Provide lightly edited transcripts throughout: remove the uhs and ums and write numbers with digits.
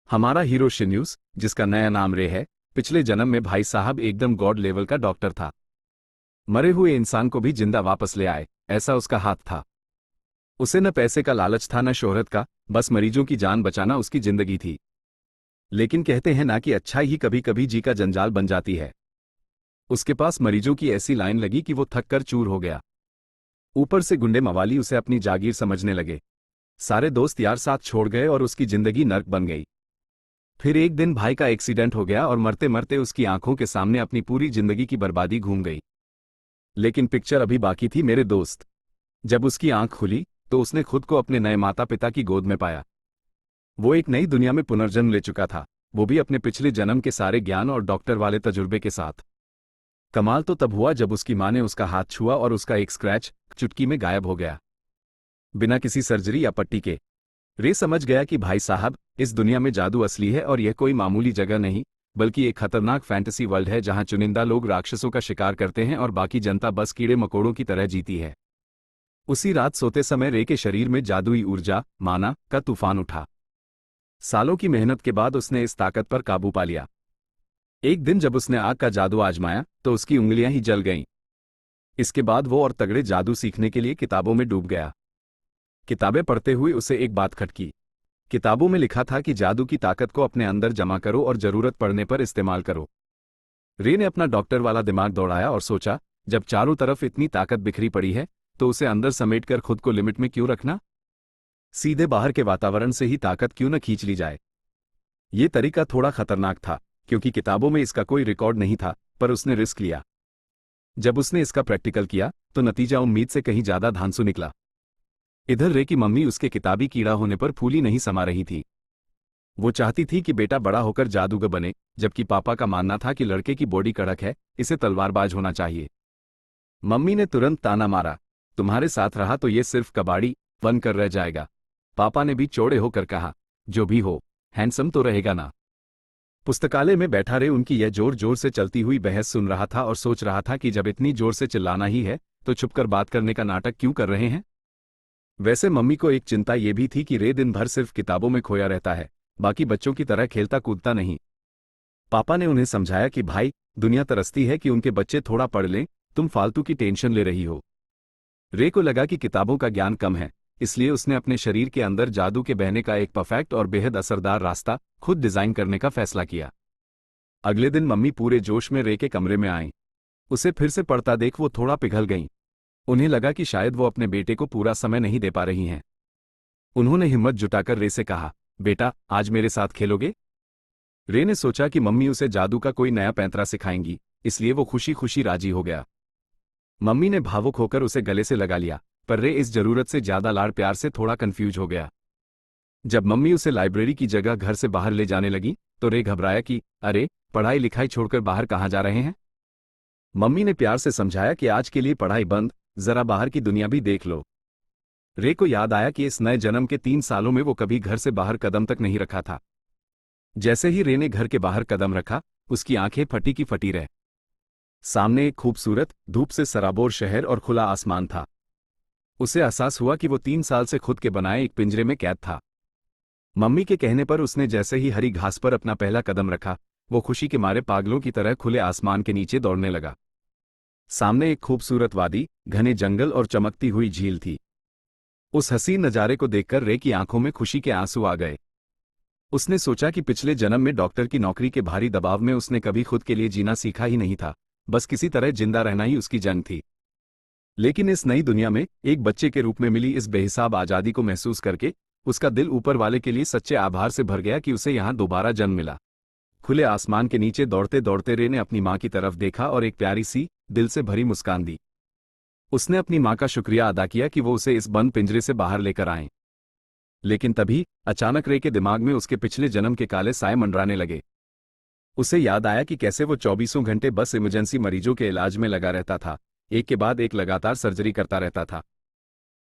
हमारा हीरो शिन्यूस, जिसका नया नाम रे है, पिछले जन्म में भाई साहब एकदम गॉड लेवल का डॉक्टर था। मरे हुए इंसान को भी जिंदा वापस ले आए, ऐसा उसका हाथ था। उसे न पैसे का लालच था न शोहरत का, बस मरीजों की जान बचाना उसकी जिंदगी थी। लेकिन कहते हैं ना कि अच्छाई ही कभी कभी जी का जंजाल बन जाती है। उसके पास मरीजों की ऐसी लाइन लगी कि वो थक कर चूर हो गया। ऊपर से गुंडे मवाली उसे अपनी जागीर समझने लगे। सारे दोस्त यार साथ छोड़ गए और उसकी जिंदगी नर्क बन गई। फिर एक दिन भाई का एक्सीडेंट हो गया और मरते मरते उसकी आंखों के सामने अपनी पूरी जिंदगी की बर्बादी घूम गई। लेकिन पिक्चर अभी बाकी थी मेरे दोस्त। जब उसकी आंख खुली तो उसने खुद को अपने नए माता पिता की गोद में पाया। वो एक नई दुनिया में पुनर्जन्म ले चुका था, वो भी अपने पिछले जन्म के सारे ज्ञान और डॉक्टर वाले तजुर्बे के साथ। कमाल तो तब हुआ जब उसकी मां ने उसका हाथ छुआ और उसका एक स्क्रैच चुटकी में गायब हो गया, बिना किसी सर्जरी या पट्टी के। रे समझ गया कि भाई साहब, इस दुनिया में जादू असली है और यह कोई मामूली जगह नहीं, बल्कि एक खतरनाक फैंटेसी वर्ल्ड है जहां चुनिंदा लोग राक्षसों का शिकार करते हैं और बाकी जनता बस कीड़े मकोड़ों की तरह जीती है। उसी रात सोते समय रे के शरीर में जादुई ऊर्जा माना का तूफान उठा। सालों की मेहनत के बाद उसने इस ताकत पर काबू पा लिया। एक दिन जब उसने आग का जादू आजमाया तो उसकी उंगलियां ही जल गईं। इसके बाद वो और तगड़े जादू सीखने के लिए किताबों में डूब गया। किताबें पढ़ते हुए उसे एक बात खटकी। किताबों में लिखा था कि जादू की ताकत को अपने अंदर जमा करो और जरूरत पड़ने पर इस्तेमाल करो। रे ने अपना डॉक्टर वाला दिमाग दौड़ाया और सोचा, जब चारों तरफ इतनी ताकत बिखरी पड़ी है तो उसे अंदर समेटकर खुद को लिमिट में क्यों रखना। सीधे बाहर के वातावरण से ही ताकत क्यों न खींच ली जाए। ये तरीका थोड़ा खतरनाक था, क्योंकि किताबों में इसका कोई रिकॉर्ड नहीं था, पर उसने रिस्क लिया। जब उसने इसका प्रैक्टिकल किया तो नतीजा उम्मीद से कहीं ज्यादा धांसू निकला। इधर रे की मम्मी उसके किताबी कीड़ा होने पर फूली नहीं समा रही थी। वो चाहती थी कि बेटा बड़ा होकर जादूगर बने, जबकि पापा का मानना था कि लड़के की बॉडी कड़क है, इसे तलवारबाज होना चाहिए। मम्मी ने तुरंत ताना मारा, तुम्हारे साथ रहा तो ये सिर्फ कबाड़ी बन कर रह जाएगा। पापा ने भी चौड़े होकर कहा, जो भी हो, हैंडसम तो रहेगा ना। पुस्तकालय में बैठा रे उनकी यह जोर जोर से चलती हुई बहस सुन रहा था और सोच रहा था कि जब इतनी जोर से चिल्लाना ही है तो छुपकर बात करने का नाटक क्यों कर रहे हैं। वैसे मम्मी को एक चिंता ये भी थी कि रे दिन भर सिर्फ किताबों में खोया रहता है, बाकी बच्चों की तरह खेलता कूदता नहीं। पापा ने उन्हें समझाया कि भाई, दुनिया तरसती है कि उनके बच्चे थोड़ा पढ़ लें, तुम फालतू की टेंशन ले रही हो। रे को लगा कि किताबों का ज्ञान कम है, इसलिए उसने अपने शरीर के अंदर जादू के बहने का एक परफेक्ट और बेहद असरदार रास्ता खुद डिजाइन करने का फैसला किया। अगले दिन मम्मी पूरे जोश में रे के कमरे में आईं। उसे फिर से पढ़ता देख वो थोड़ा पिघल गईं। उन्हें लगा कि शायद वो अपने बेटे को पूरा समय नहीं दे पा रही हैं। उन्होंने हिम्मत जुटाकर रे से कहा, बेटा आज मेरे साथ खेलोगे। रे ने सोचा कि मम्मी उसे जादू का कोई नया पैंतरा सिखाएंगी, इसलिए वो खुशी खुशी राजी हो गया। मम्मी ने भावुक होकर उसे गले से लगा लिया, पर रे इस जरूरत से ज्यादा लाड़ प्यार से थोड़ा कंफ्यूज हो गया। जब मम्मी उसे लाइब्रेरी की जगह घर से बाहर ले जाने लगी तो रे घबराया कि अरे, पढ़ाई लिखाई छोड़कर बाहर कहाँ जा रहे हैं। मम्मी ने प्यार से समझाया कि आज के लिए पढ़ाई बंद, जरा बाहर की दुनिया भी देख लो। रे को याद आया कि इस नए जन्म के 3 सालों में वो कभी घर से बाहर कदम तक नहीं रखा था। जैसे ही रे ने घर के बाहर कदम रखा, उसकी आंखें फटी की फटी रह। सामने एक खूबसूरत, धूप से सराबोर शहर और खुला आसमान था। उसे एहसास हुआ कि वो 3 साल से खुद के बनाए एक पिंजरे में कैद था। मम्मी के कहने पर उसने जैसे ही हरी घास पर अपना पहला कदम रखा, वो खुशी के मारे पागलों की तरह खुले आसमान के नीचे दौड़ने लगा। सामने एक खूबसूरत वादी, घने जंगल और चमकती हुई झील थी। उस हसीन नज़ारे को देखकर रे की आंखों में खुशी के आंसू आ गए। उसने सोचा कि पिछले जन्म में डॉक्टर की नौकरी के भारी दबाव में उसने कभी खुद के लिए जीना सीखा ही नहीं था, बस किसी तरह जिंदा रहना ही उसकी जंग थी। लेकिन इस नई दुनिया में एक बच्चे के रूप में मिली इस बेहिसाब आज़ादी को महसूस करके उसका दिल ऊपर वाले के लिए सच्चे आभार से भर गया कि उसे यहाँ दोबारा जन्म मिला। खुले आसमान के नीचे दौड़ते दौड़ते रे ने अपनी माँ की तरफ देखा और एक प्यारी सी, दिल से भरी मुस्कान दी। उसने अपनी माँ का शुक्रिया अदा किया कि वो उसे इस बंद पिंजरे से बाहर लेकर आए। लेकिन तभी अचानक रे के दिमाग में उसके पिछले जन्म के काले साए मंडराने लगे। उसे याद आया कि कैसे वो 24 घंटे बस इमरजेंसी मरीजों के इलाज में लगा रहता था, एक के बाद एक लगातार सर्जरी करता रहता था।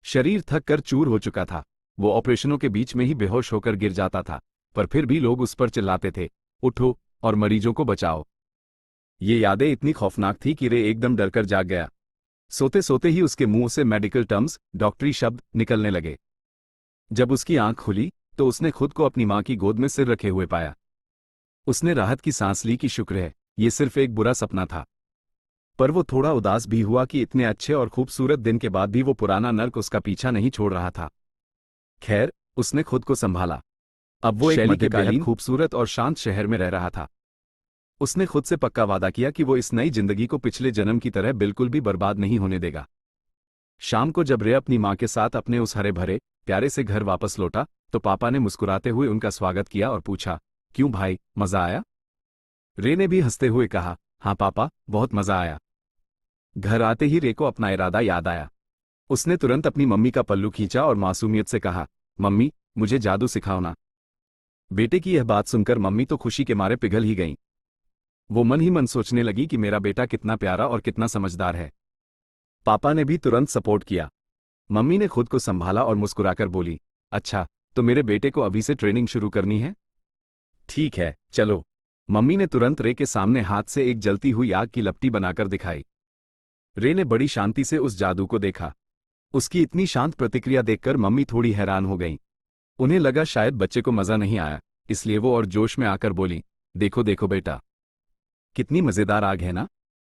शरीर थक कर चूर हो चुका था, वो ऑपरेशनों के बीच में ही बेहोश होकर गिर जाता था, पर फिर भी लोग उस पर चिल्लाते थे, उठो और मरीजों को बचाओ। ये यादें इतनी खौफनाक थी कि रे एकदम डरकर जाग गया। सोते सोते ही उसके मुंह से मेडिकल टर्म्स, डॉक्टरी शब्द निकलने लगे। जब उसकी आंख खुली तो उसने खुद को अपनी माँ की गोद में सिर रखे हुए पाया। उसने राहत की सांस ली कि शुक्र है, ये सिर्फ एक बुरा सपना था। पर वो थोड़ा उदास भी हुआ कि इतने अच्छे और खूबसूरत दिन के बाद भी वो पुराना नर्क उसका पीछा नहीं छोड़ रहा था। खैर, उसने खुद को संभाला। अब वो एक मध्यकालीन खूबसूरत और शांत शहर में रह रहा था। उसने खुद से पक्का वादा किया कि वो इस नई जिंदगी को पिछले जन्म की तरह बिल्कुल भी बर्बाद नहीं होने देगा। शाम को जब रे अपनी माँ के साथ अपने उस हरे भरे प्यारे से घर वापस लौटा, तो पापा ने मुस्कुराते हुए उनका स्वागत किया और पूछा, क्यों भाई, मजा आया? रे ने भी हंसते हुए कहा, हाँ पापा, बहुत मजा आया। घर आते ही रे को अपना इरादा याद आया। उसने तुरंत अपनी मम्मी का पल्लू खींचा और मासूमियत से कहा, मम्मी, मुझे जादू सिखाओ ना। बेटे की यह बात सुनकर मम्मी तो खुशी के मारे पिघल ही गईं। वो मन ही मन सोचने लगी कि मेरा बेटा कितना प्यारा और कितना समझदार है। पापा ने भी तुरंत सपोर्ट किया। मम्मी ने खुद को संभाला और मुस्कुराकर बोली, अच्छा, तो मेरे बेटे को अभी से ट्रेनिंग शुरू करनी है? ठीक है, चलो। मम्मी ने तुरंत रे के सामने हाथ से एक जलती हुई आग की लपटी बनाकर दिखाई। रे ने बड़ी शांति से उस जादू को देखा। उसकी इतनी शांत प्रतिक्रिया देखकर मम्मी थोड़ी हैरान हो गईं। उन्हें लगा शायद बच्चे को मजा नहीं आया, इसलिए वो और जोश में आकर बोली, देखो देखो बेटा, कितनी मजेदार आग है ना।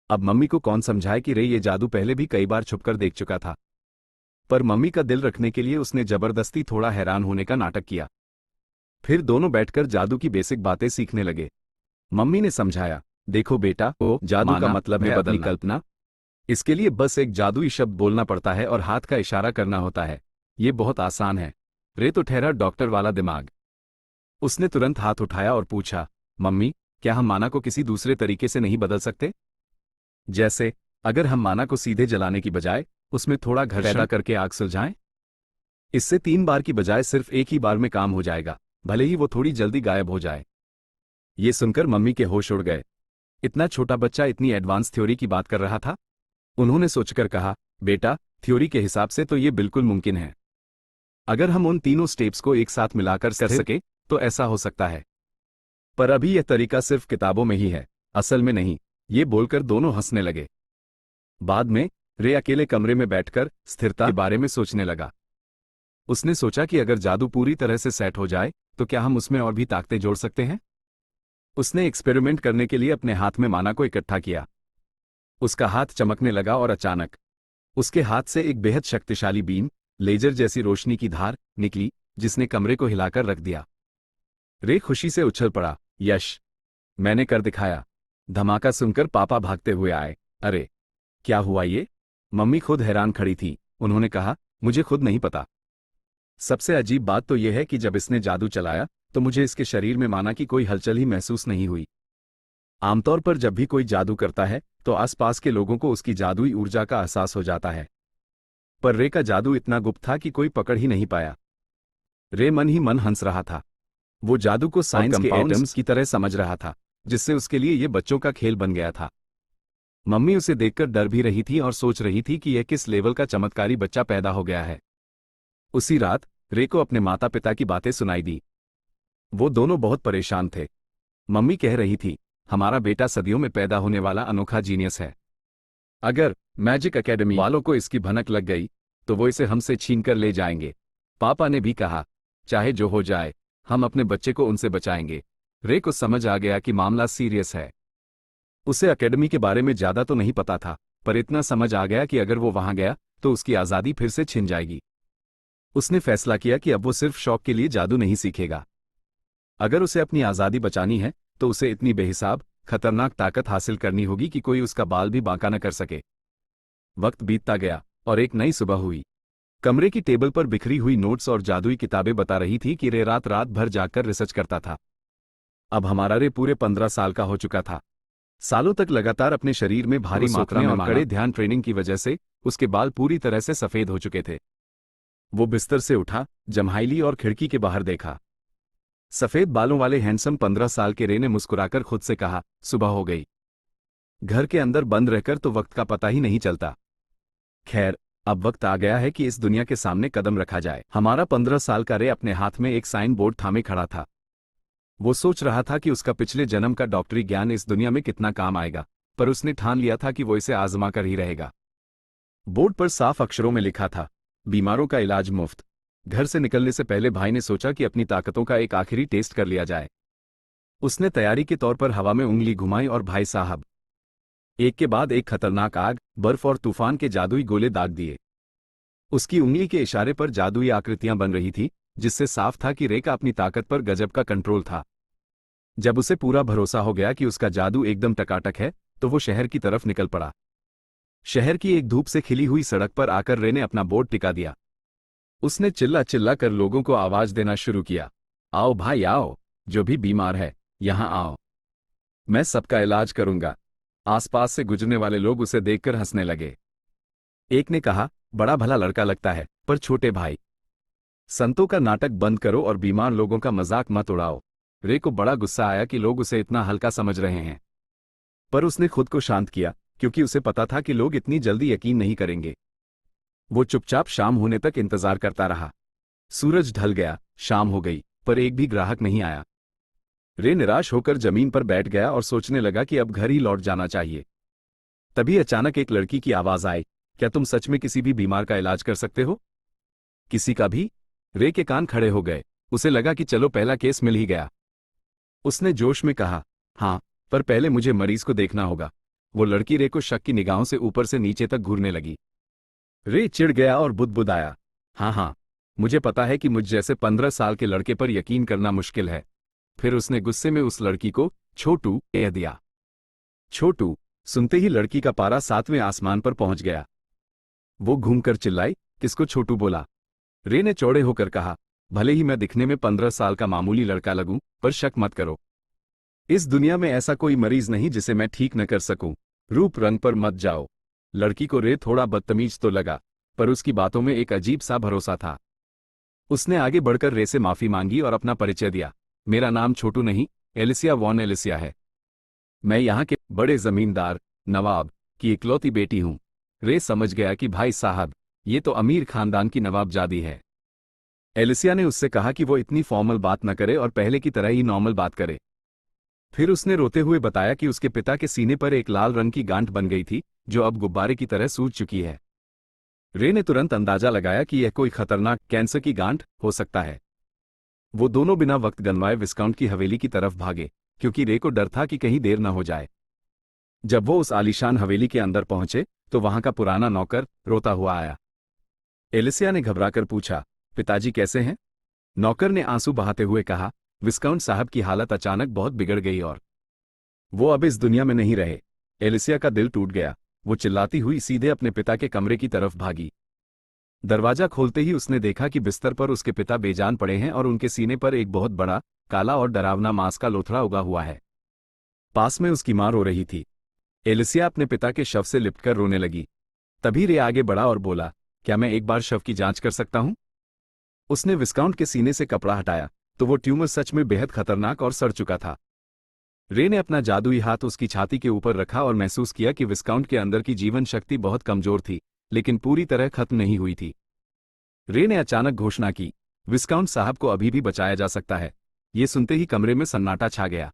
अब मम्मी को कौन समझाए कि रे ये जादू पहले भी कई बार छुपकर देख चुका था। पर मम्मी का दिल रखने के लिए उसने जबरदस्ती थोड़ा हैरान होने का नाटक किया। फिर दोनों बैठकर जादू की बेसिक बातें सीखने लगे। मम्मी ने समझाया, देखो बेटा, जादू का मतलब है अपनी कल्पना। इसके लिए बस एक जादुई शब्द बोलना पड़ता है और हाथ का इशारा करना होता है। ये बहुत आसान है। रे तो ठहरा डॉक्टर वाला दिमाग। उसने तुरंत हाथ उठाया और पूछा, मम्मी, क्या हम माना को किसी दूसरे तरीके से नहीं बदल सकते? जैसे, अगर हम माना को सीधे जलाने की बजाय उसमें थोड़ा घर्षण पैदा करके आग सुलझाएं? इससे 3 बार की बजाय सिर्फ एक ही बार में काम हो जाएगा, भले ही वो थोड़ी जल्दी गायब हो जाए। ये सुनकर मम्मी के होश उड़ गए। इतना छोटा बच्चा इतनी एडवांस थ्योरी की बात कर रहा था। उन्होंने सोचकर कहा, बेटा, थ्योरी के हिसाब से तो ये बिल्कुल मुमकिन है। अगर हम उन तीनों स्टेप्स को एक साथ मिलाकर कर सके तो ऐसा हो सकता है। पर अभी यह तरीका सिर्फ किताबों में ही है, असल में नहीं। ये बोलकर दोनों हंसने लगे। बाद में रे अकेले कमरे में बैठकर स्थिरता के बारे में सोचने लगा। उसने सोचा कि अगर जादू पूरी तरह से सेट हो जाए तो क्या हम उसमें और भी ताकतें जोड़ सकते हैं। उसने एक्सपेरिमेंट करने के लिए अपने हाथ में माना को इकट्ठा किया। उसका हाथ चमकने लगा और अचानक उसके हाथ से एक बेहद शक्तिशाली बीम, लेजर जैसी रोशनी की धार निकली, जिसने कमरे को हिलाकर रख दिया। रे खुशी से उछल पड़ा, यश, मैंने कर दिखाया। धमाका सुनकर पापा भागते हुए आए। अरे, क्या हुआ ये? मम्मी खुद हैरान खड़ी थी। उन्होंने कहा, मुझे खुद नहीं पता। सबसे अजीब बात तो यह है कि जब इसने जादू चलाया तो मुझे इसके शरीर में माना की कोई हलचल ही महसूस नहीं हुई। आमतौर पर जब भी कोई जादू करता है तो आसपास के लोगों को उसकी जादुई ऊर्जा का एहसास हो जाता है। पर रे का जादू इतना गुप्त था कि कोई पकड़ ही नहीं पाया। रे मन ही मन हंस रहा था। वो जादू को साइंस के एटम्स की तरह समझ रहा था, जिससे उसके लिए ये बच्चों का खेल बन गया था। मम्मी उसे देखकर डर भी रही थी और सोच रही थी कि यह किस लेवल का चमत्कारी बच्चा पैदा हो गया है। उसी रात रे को अपने माता पिता की बातें सुनाई दी। वो दोनों बहुत परेशान थे। मम्मी कह रही थी, हमारा बेटा सदियों में पैदा होने वाला अनोखा जीनियस है। अगर मैजिक एकेडमी वालों को इसकी भनक लग गई तो वो इसे हमसे छीन कर ले जाएंगे। पापा ने भी कहा, चाहे जो हो जाए, हम अपने बच्चे को उनसे बचाएंगे। रे को समझ आ गया कि मामला सीरियस है। उसे एकेडमी के बारे में ज्यादा तो नहीं पता था, पर इतना समझ आ गया कि अगर वो वहां गया तो उसकी आजादी फिर से छिन जाएगी। उसने फैसला किया कि अब वो सिर्फ शौक के लिए जादू नहीं सीखेगा। अगर उसे अपनी आजादी बचानी है तो उसे इतनी बेहिसाब खतरनाक ताकत हासिल करनी होगी कि कोई उसका बाल भी बांका न कर सके। वक्त बीतता गया और एक नई सुबह हुई। कमरे की टेबल पर बिखरी हुई नोट्स और जादुई किताबें बता रही थी कि रे रात रात भर जाकर रिसर्च करता था। अब हमारा रे पूरे 15 साल का हो चुका था। सालों तक लगातार अपने शरीर में भारी मात्रा में और कड़े ध्यान ट्रेनिंग की वजह से उसके बाल पूरी तरह से सफेद हो चुके थे। वो बिस्तर से उठा, जम्हाई और खिड़की के बाहर देखा। सफेद बालों वाले हैंडसम 15 साल के रे ने मुस्कुराकर खुद से कहा, सुबह हो गई। घर के अंदर बंद रहकर तो वक्त का पता ही नहीं चलता। खैर, अब वक्त आ गया है कि इस दुनिया के सामने कदम रखा जाए। हमारा 15 साल का रे अपने हाथ में एक साइन बोर्ड थामे खड़ा था। वो सोच रहा था कि उसका पिछले जन्म का डॉक्टरी ज्ञान इस दुनिया में कितना काम आएगा, पर उसने ठान लिया था कि वो इसे आजमा कर ही रहेगा। बोर्ड पर साफ अक्षरों में लिखा था, बीमारों का इलाज मुफ्त। घर से निकलने से पहले भाई ने सोचा कि अपनी ताकतों का एक आखिरी टेस्ट कर लिया जाए। उसने तैयारी के तौर पर हवा में उंगली घुमाई और भाई साहब एक के बाद एक खतरनाक आग, बर्फ और तूफान के जादुई गोले दाग दिए। उसकी उंगली के इशारे पर जादुई आकृतियां बन रही थी, जिससे साफ था कि रे का अपनी ताकत पर गजब का कंट्रोल था। जब उसे पूरा भरोसा हो गया कि उसका जादू एकदम टकाटक है, तो वो शहर की तरफ निकल पड़ा। शहर की एक धूप से खिली हुई सड़क पर आकर रे ने अपना बोर्ड टिका दिया। उसने चिल्ला चिल्ला कर लोगों को आवाज देना शुरू किया, आओ भाई आओ, जो भी बीमार है यहां आओ, मैं सबका इलाज करूंगा। आसपास से गुजरने वाले लोग उसे देखकर हंसने लगे। एक ने कहा, बड़ा भला लड़का लगता है, पर छोटे भाई, संतों का नाटक बंद करो और बीमार लोगों का मजाक मत उड़ाओ। रे को बड़ा गुस्सा आया कि लोग उसे इतना हल्का समझ रहे हैं, पर उसने खुद को शांत किया, क्योंकि उसे पता था कि लोग इतनी जल्दी यकीन नहीं करेंगे। वो चुपचाप शाम होने तक इंतजार करता रहा। सूरज ढल गया, शाम हो गई, पर एक भी ग्राहक नहीं आया। रे निराश होकर जमीन पर बैठ गया और सोचने लगा कि अब घर ही लौट जाना चाहिए। तभी अचानक एक लड़की की आवाज आई, क्या तुम सच में किसी भी बीमार का इलाज कर सकते हो? किसी का भी? रे के कान खड़े हो गए। उसे लगा कि चलो पहला केस मिल ही गया। उसने जोश में कहा, हाँ, पर पहले मुझे मरीज को देखना होगा। वो लड़की रे को शक की निगाहों से ऊपर से नीचे तक घूरने लगी। रे चिढ़ गया और बुदबुदाया, हाँ, मुझे पता है कि मुझ जैसे 15 साल के लड़के पर यकीन करना मुश्किल है। फिर उसने गुस्से में उस लड़की को छोटू कह दिया। छोटू सुनते ही लड़की का पारा 7वें आसमान पर पहुंच गया। वो घूमकर चिल्लाई, किसको छोटू बोला? रे ने चौड़े होकर कहा, भले ही मैं दिखने में 15 साल का मामूली लड़का लगूं, पर शक मत करो। इस दुनिया में ऐसा कोई मरीज नहीं जिसे मैं ठीक न कर सकूं। रूप रंग पर मत जाओ। लड़की को रे थोड़ा बदतमीज तो लगा, पर उसकी बातों में एक अजीब सा भरोसा था। उसने आगे बढ़कर रे से माफी मांगी और अपना परिचय दिया, मेरा नाम छोटू नहीं, एलिसिया वॉन एलिसिया है। मैं यहाँ के बड़े जमींदार नवाब की इकलौती बेटी हूँ। रे समझ गया कि भाई साहब, ये तो अमीर खानदान की नवाबजादी है। एलिसिया ने उससे कहा कि वो इतनी फॉर्मल बात न करे और पहले की तरह ही नॉर्मल बात करे। फिर उसने रोते हुए बताया कि उसके पिता के सीने पर एक लाल रंग की गांठ बन गई थी, जो अब गुब्बारे की तरह सूज चुकी है। रे ने तुरंत अंदाजा लगाया कि यह कोई खतरनाक कैंसर की गांठ हो सकता है। वो दोनों बिना वक्त गंवाए विस्काउंट की हवेली की तरफ भागे, क्योंकि रे को डर था कि कहीं देर न हो जाए। जब वो उस आलीशान हवेली के अंदर पहुंचे, तो वहां का पुराना नौकर रोता हुआ आया। एलिसिया ने घबराकर पूछा, पिताजी कैसे हैं? नौकर ने आंसू बहाते हुए कहा, विस्काउंट साहब की हालत अचानक बहुत बिगड़ गई और वो अब इस दुनिया में नहीं रहे। एलिसिया का दिल टूट गया। वो चिल्लाती हुई सीधे अपने पिता के कमरे की तरफ भागी। दरवाजा खोलते ही उसने देखा कि बिस्तर पर उसके पिता बेजान पड़े हैं और उनके सीने पर एक बहुत बड़ा, काला और डरावना मांस का लोथड़ा उगा हुआ है। पास में उसकी मां रो रही थी। एलिसिया अपने पिता के शव से लिपटकर रोने लगी। तभी रे आगे बढ़ा और बोला, क्या मैं एक बार शव की जांच कर सकता हूं? उसने विस्काउंट के सीने से कपड़ा हटाया, तो वो ट्यूमर सच में बेहद खतरनाक और सड़ चुका था। रे ने अपना जादुई हाथ उसकी छाती के ऊपर रखा और महसूस किया कि विस्काउंट के अंदर की जीवन शक्ति बहुत कमजोर थी, लेकिन पूरी तरह खत्म नहीं हुई थी। रे ने अचानक घोषणा की, विस्काउंट साहब को अभी भी बचाया जा सकता है। ये सुनते ही कमरे में सन्नाटा छा गया।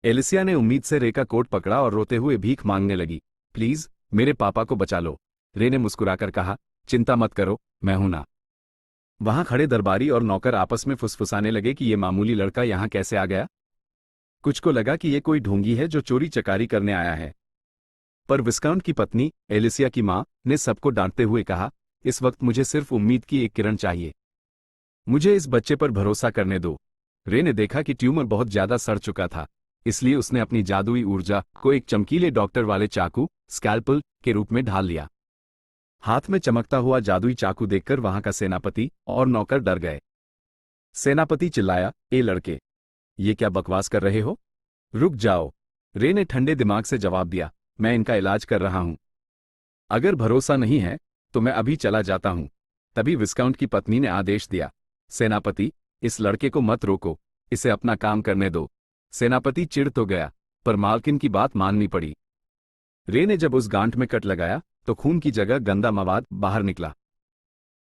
एलिसिया ने उम्मीद से रे का कोट पकड़ा और रोते हुए भीख मांगने लगी, प्लीज मेरे पापा को बचा लो। रे ने मुस्कुराकर कहा, चिंता मत करो, मैं हूं ना। वहां खड़े दरबारी और नौकर आपस में फुसफुसाने लगे कि ये मामूली लड़का यहां कैसे आ गया। कुछ को लगा कि ये कोई ढोंगी है जो चोरी चकारी करने आया है। पर विस्काउंट की पत्नी, एलिसिया की मां, ने सबको डांटते हुए कहा, इस वक्त मुझे सिर्फ उम्मीद की एक किरण चाहिए। मुझे इस बच्चे पर भरोसा करने दो। रे ने देखा कि ट्यूमर बहुत ज्यादा सड़ चुका था, इसलिए उसने अपनी जादुई ऊर्जा को एक चमकीले डॉक्टर वाले चाकू, स्कैल्पल, के रूप में ढाल लिया। हाथ में चमकता हुआ जादुई चाकू देखकर वहां का सेनापति और नौकर डर गए। सेनापति चिल्लाया, ए लड़के, ये क्या बकवास कर रहे हो? रुक जाओ। रे ने ठंडे दिमाग से जवाब दिया, मैं इनका इलाज कर रहा हूं। अगर भरोसा नहीं है तो मैं अभी चला जाता हूं। तभी विस्काउंट की पत्नी ने आदेश दिया, सेनापति, इस लड़के को मत रोको, इसे अपना काम करने दो। सेनापति चिढ़ तो गया, पर मालकिन की बात माननी पड़ी। रे ने जब उस गांठ में कट लगाया तो खून की जगह गंदा मवाद बाहर निकला।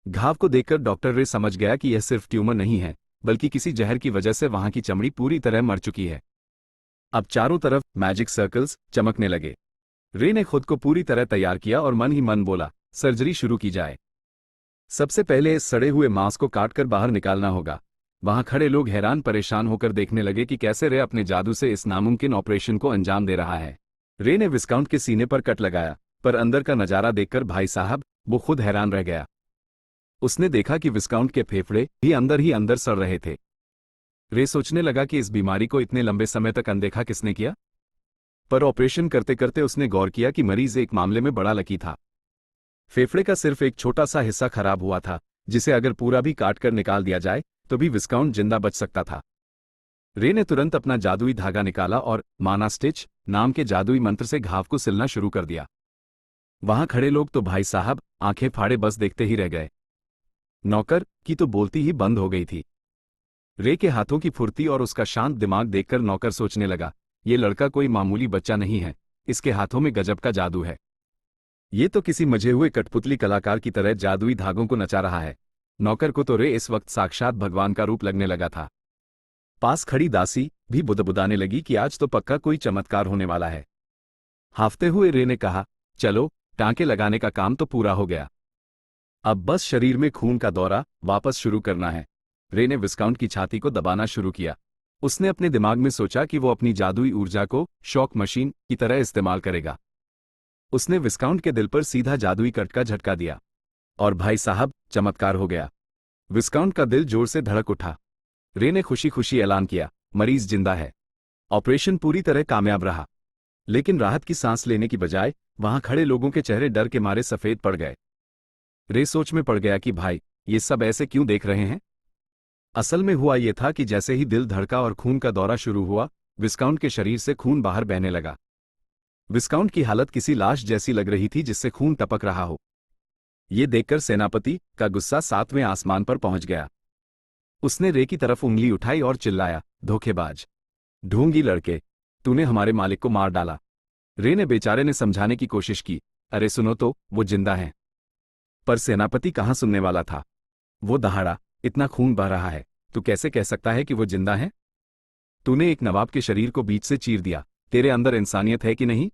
घाव को देखकर डॉक्टर रे समझ गया कि यह सिर्फ ट्यूमर नहीं है, बल्कि किसी जहर की वजह से वहां की चमड़ी पूरी तरह मर चुकी है। अब चारों तरफ मैजिक सर्कल्स चमकने लगे। रे ने खुद को पूरी तरह तैयार किया और मन ही मन बोला, सर्जरी शुरू की जाए। सबसे पहले इस सड़े हुए मांस को काटकर बाहर निकालना होगा। वहां खड़े लोग हैरान परेशान होकर देखने लगे कि कैसे रे अपने जादू से इस नामुमकिन ऑपरेशन को अंजाम दे रहा है। रे ने विस्काउंट के सीने पर कट लगाया, पर अंदर का नजारा देखकर भाई साहब वो खुद हैरान रह गया। उसने देखा कि विस्काउंट के फेफड़े ही अंदर सड़ रहे थे। रे सोचने लगा कि इस बीमारी को इतने लंबे समय तक अनदेखा किसने किया, पर ऑपरेशन करते करते उसने गौर किया कि मरीज एक मामले में बड़ा लकी था। फेफड़े का सिर्फ एक छोटा सा हिस्सा खराब हुआ था, जिसे अगर पूरा भी काट कर निकाल दिया जाए तो भी विस्काउंट जिंदा बच सकता था। रे ने तुरंत अपना जादुई धागा निकाला और माना स्टिच नाम के जादुई मंत्र से घाव को सिलना शुरू कर दिया। वहां खड़े लोग तो भाई साहब आंखें फाड़े बस देखते ही रह गए। नौकर की तो बोलती ही बंद हो गई थी। रे के हाथों की फुर्ती और उसका शांत दिमाग देखकर नौकर सोचने लगा, ये लड़का कोई मामूली बच्चा नहीं है, इसके हाथों में गजब का जादू है। ये तो किसी मजे हुए कठपुतली कलाकार की तरह जादुई धागों को नचा रहा है। नौकर को तो रे इस वक्त साक्षात भगवान का रूप लगने लगा था। पास खड़ी दासी भी बुदबुदाने लगी कि आज तो पक्का कोई चमत्कार होने वाला है। हाफते हुए रे ने कहा, चलो टांके लगाने का काम तो पूरा हो गया, अब बस शरीर में खून का दौरा वापस शुरू करना है। रे ने विस्काउंट की छाती को दबाना शुरू किया। उसने अपने दिमाग में सोचा कि वो अपनी जादुई ऊर्जा को शॉक मशीन की तरह इस्तेमाल करेगा। उसने विस्काउंट के दिल पर सीधा जादुई कट का झटका दिया और भाई साहब चमत्कार हो गया। विस्काउंट का दिल जोर से धड़क उठा। रे ने खुशी खुशी ऐलान किया, मरीज जिंदा है। ऑपरेशन पूरी तरह कामयाब रहा। लेकिन राहत की सांस लेने की बजाय वहां खड़े लोगों के चेहरे डर के मारे सफेद पड़ गए। रे सोच में पड़ गया कि भाई ये सब ऐसे क्यों देख रहे हैं। असल में हुआ ये था कि जैसे ही दिल धड़का और खून का दौरा शुरू हुआ, विस्काउंट के शरीर से खून बाहर बहने लगा। विस्काउंट की हालत किसी लाश जैसी लग रही थी जिससे खून टपक रहा हो। ये देखकर सेनापति का गुस्सा 7वें आसमान पर पहुंच गया। उसने रे की तरफ उंगली उठाई और चिल्लाया, धोखेबाज, ढोंगी लड़के, तूने हमारे मालिक को मार डाला। रे ने बेचारे ने समझाने की कोशिश की, अरे सुनो तो, वो जिंदा है। पर सेनापति कहाँ सुनने वाला था। वो दहाड़ा, इतना खून बह रहा है, तू कैसे कह सकता है कि वो जिंदा है? तूने एक नवाब के शरीर को बीच से चीर दिया, तेरे अंदर इंसानियत है कि नहीं?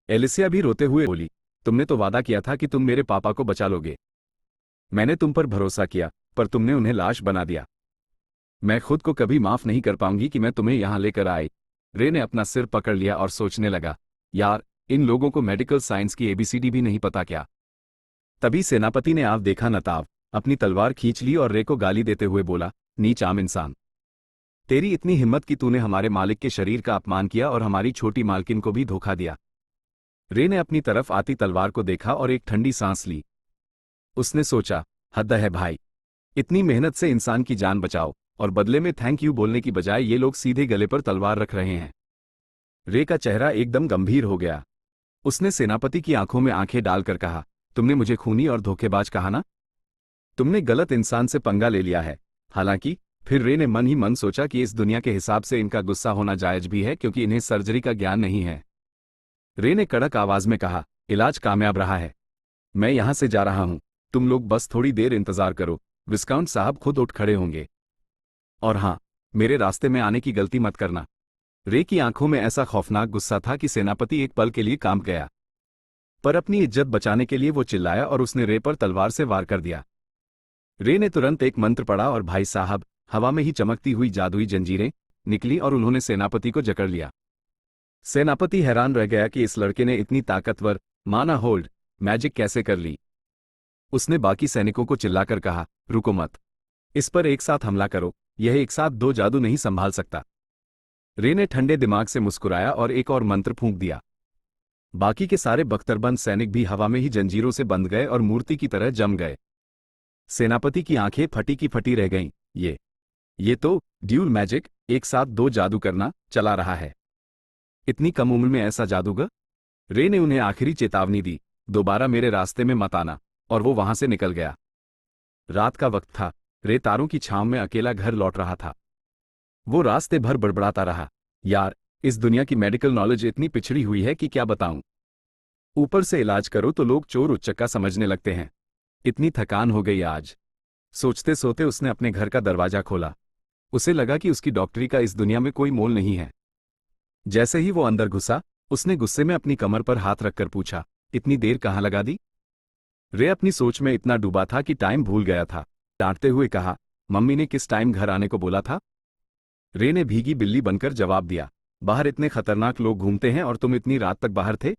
एलिसिया भी रोते हुए बोली, तुमने तो वादा किया था कि तुम मेरे पापा को बचा लोगे। मैंने तुम पर भरोसा किया, पर तुमने उन्हें लाश बना दिया। मैं खुद को कभी माफ नहीं कर पाऊंगी कि मैं तुम्हें यहां लेकर आई। रे ने अपना सिर पकड़ लिया और सोचने लगा, यार इन लोगों को मेडिकल साइंस की एबीसीडी भी नहीं पता क्या। तभी सेनापति ने आप देखा नताव अपनी तलवार खींच ली और रे को गाली देते हुए बोला, नीच आम इंसान, तेरी इतनी हिम्मत कि तूने हमारे मालिक के शरीर का अपमान किया और हमारी छोटी मालकिन को भी धोखा दिया। रे ने अपनी तरफ आती तलवार को देखा और एक ठंडी सांस ली। उसने सोचा, हद है भाई, इतनी मेहनत से इंसान की जान बचाओ और बदले में थैंक यू बोलने की बजाय ये लोग सीधे गले पर तलवार रख रहे हैं। रे का चेहरा एकदम गंभीर हो गया। उसने सेनापति की आंखों में आंखें डालकर कहा, तुमने मुझे खूनी और धोखेबाज कहा ना? तुमने गलत इंसान से पंगा ले लिया है। हालांकि फिर रे ने मन ही मन सोचा कि इस दुनिया के हिसाब से इनका गुस्सा होना जायज भी है, क्योंकि इन्हें सर्जरी का ज्ञान नहीं है। रे ने कड़क आवाज में कहा, इलाज कामयाब रहा है, मैं यहां से जा रहा हूं, तुम लोग बस थोड़ी देर इंतजार करो, विस्काउंट साहब खुद उठ खड़े होंगे। और हां, मेरे रास्ते में आने की गलती मत करना। रे की आंखों में ऐसा खौफनाक गुस्सा था कि सेनापति एक पल के लिए कांप गया, पर अपनी इज्जत बचाने के लिए वो चिल्लाया और उसने रे पर तलवार से वार कर दिया। रे ने तुरंत एक मंत्र पढ़ा और भाई साहब हवा में ही चमकती हुई जादुई जंजीरें निकली और उन्होंने सेनापति को जकड़ लिया। सेनापति हैरान रह गया कि इस लड़के ने इतनी ताकतवर माना होल्ड मैजिक कैसे कर ली। उसने बाकी सैनिकों को चिल्लाकर कहा, रुको मत, इस पर एक साथ हमला करो, यह एक साथ दो जादू नहीं संभाल सकता। रे ने ठंडे दिमाग से मुस्कुराया और एक और मंत्र फूंक दिया। बाकी के सारे बख्तरबंद सैनिक भी हवा में ही जंजीरों से बंध गए और मूर्ति की तरह जम गए। सेनापति की आंखें फटी की फटी रह गईं। ये तो ड्यूल मैजिक, एक साथ दो जादू करना चला रहा है। इतनी कम उम्र में ऐसा जादूगर? रे ने उन्हें आखिरी चेतावनी दी, दोबारा मेरे रास्ते में मत आना, और वो वहां से निकल गया। रात का वक्त था। रे तारों की छांव में अकेला घर लौट रहा था। वो रास्ते भर बड़बड़ाता रहा, यार इस दुनिया की मेडिकल नॉलेज इतनी पिछड़ी हुई है कि क्या बताऊं। ऊपर से इलाज करो तो लोग चोर उच्चक्का समझने लगते हैं। इतनी थकान हो गई आज। सोचते सोते उसने अपने घर का दरवाजा खोला। उसे लगा कि उसकी डॉक्टरी का इस दुनिया में कोई मोल नहीं है। जैसे ही वो अंदर घुसा, उसने गुस्से में अपनी कमर पर हाथ रखकर पूछा, इतनी देर कहाँ लगा दी? रे अपनी सोच में इतना डूबा था कि टाइम भूल गया था। डांटते हुए कहा, मम्मी ने किस टाइम घर आने को बोला था? रे ने भीगी बिल्ली बनकर जवाब दिया, बाहर इतने खतरनाक लोग घूमते हैं और तुम इतनी रात तक बाहर थे।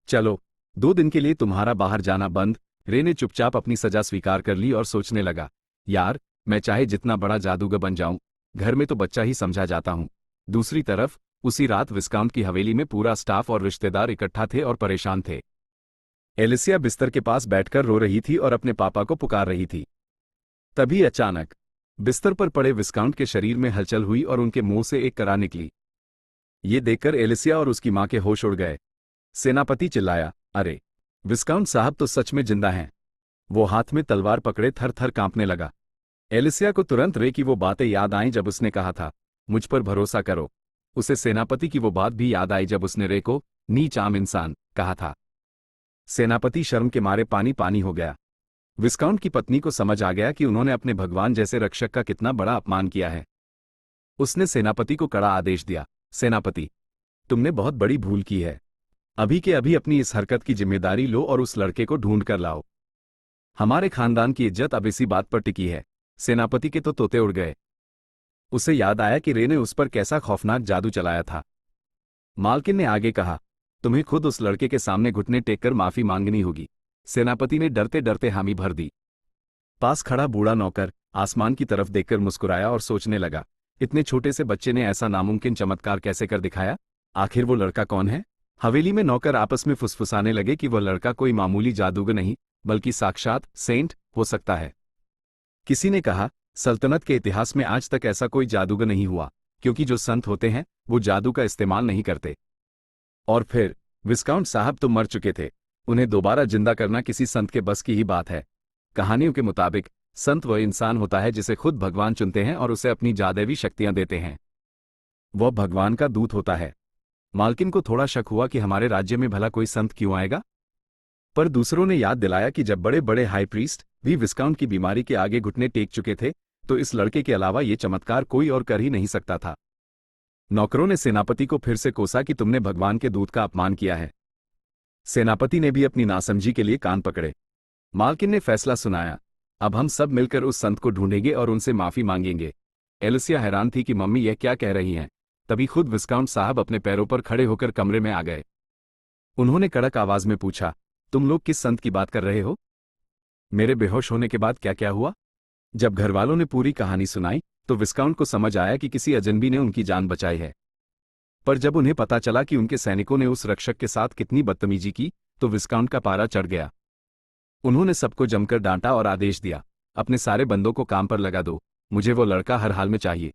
चलो, 2 दिन के लिए तुम्हारा बाहर जाना बंद। रे ने चुपचाप अपनी सजा स्वीकार कर ली और सोचने लगा, यार, मैं चाहे जितना बड़ा जादूगर बन जाऊं, घर में तो बच्चा ही समझा जाता हूं। दूसरी तरफ उसी रात विस्काउंट की हवेली में पूरा स्टाफ और रिश्तेदार इकट्ठा थे और परेशान थे। एलिसिया बिस्तर के पास बैठकर रो रही थी और अपने पापा को पुकार रही थी। तभी अचानक बिस्तर पर पड़े विस्काउंट के शरीर में हलचल हुई और उनके मुंह से एक करा निकली। ये देखकर एलिसिया और उसकी मां के होश उड़ गए। सेनापति चिल्लाया, अरे, विस्काउंट साहब तो सच में जिंदा हैं। वो हाथ में तलवार पकड़े थर थर कांपने लगा। एलिसिया को तुरंत रे की वो बातें याद आईं जब उसने कहा था, मुझ पर भरोसा करो। उसे सेनापति की वो बात भी याद आई जब उसने रे को नीच आम इंसान कहा था। सेनापति शर्म के मारे पानी पानी हो गया। विस्काउंट की पत्नी को समझ आ गया कि उन्होंने अपने भगवान जैसे रक्षक का कितना बड़ा अपमान किया है। उसने सेनापति को कड़ा आदेश दिया, सेनापति, तुमने बहुत बड़ी भूल की है। अभी के अभी अपनी इस हरकत की जिम्मेदारी लो और उस लड़के को ढूंढ कर लाओ। हमारे खानदान की इज्जत अब इसी बात पर टिकी है। सेनापति के तो तोते उड़ गए। उसे याद आया कि रे ने उस पर कैसा खौफनाक जादू चलाया था। मालकिन ने आगे कहा, तुम्हें खुद उस लड़के के सामने घुटने टेककर माफी मांगनी होगी। सेनापति ने डरते डरते हामी भर दी। पास खड़ा बूढ़ा नौकर आसमान की तरफ देखकर मुस्कुराया और सोचने लगा, इतने छोटे से बच्चे ने ऐसा नामुमकिन चमत्कार कैसे कर दिखाया? आखिर वो लड़का कौन है? हवेली में नौकर आपस में फुसफुसाने लगे कि वह लड़का कोई मामूली जादूगर नहीं, बल्कि साक्षात सेंट हो सकता है। किसी ने कहा, सल्तनत के इतिहास में आज तक ऐसा कोई जादूगर नहीं हुआ, क्योंकि जो संत होते हैं वो जादू का इस्तेमाल नहीं करते। और फिर विस्काउंट साहब तो मर चुके थे, उन्हें दोबारा जिंदा करना किसी संत के बस की ही बात है। कहानियों के मुताबिक संत वह इंसान होता है जिसे खुद भगवान चुनते हैं और उसे अपनी जादुई शक्तियां देते हैं। वह भगवान का दूत होता है। मालकिन को थोड़ा शक हुआ कि हमारे राज्य में भला कोई संत क्यों आएगा, पर दूसरों ने याद दिलाया कि जब बड़े बड़े हाई प्रीस्ट भी विस्काउंट की बीमारी के आगे घुटने टेक चुके थे, तो इस लड़के के अलावा ये चमत्कार कोई और कर ही नहीं सकता था। नौकरों ने सेनापति को फिर से कोसा कि तुमने भगवान के दूत का अपमान किया है। सेनापति ने भी अपनी नासमझी के लिए कान पकड़े। मालकिन ने फैसला सुनाया, अब हम सब मिलकर उस संत को ढूंढेंगे और उनसे माफी मांगेंगे। एलिसिया हैरान थी कि मम्मी यह क्या कह रही हैं। तभी खुद विस्काउंट साहब अपने पैरों पर खड़े होकर कमरे में आ गए। उन्होंने कड़क आवाज में पूछा, तुम लोग किस संत की बात कर रहे हो? मेरे बेहोश होने के बाद क्या क्या हुआ? जब घरवालों ने पूरी कहानी सुनाई तो विस्काउंट को समझ आया कि किसी अजनबी ने उनकी जान बचाई है। पर जब उन्हें पता चला कि उनके सैनिकों ने उस रक्षक के साथ कितनी बदतमीजी की, तो विस्काउंट का पारा चढ़ गया। उन्होंने सबको जमकर डांटा और आदेश दिया, अपने सारे बंदों को काम पर लगा दो, मुझे वो लड़का हर हाल में चाहिए।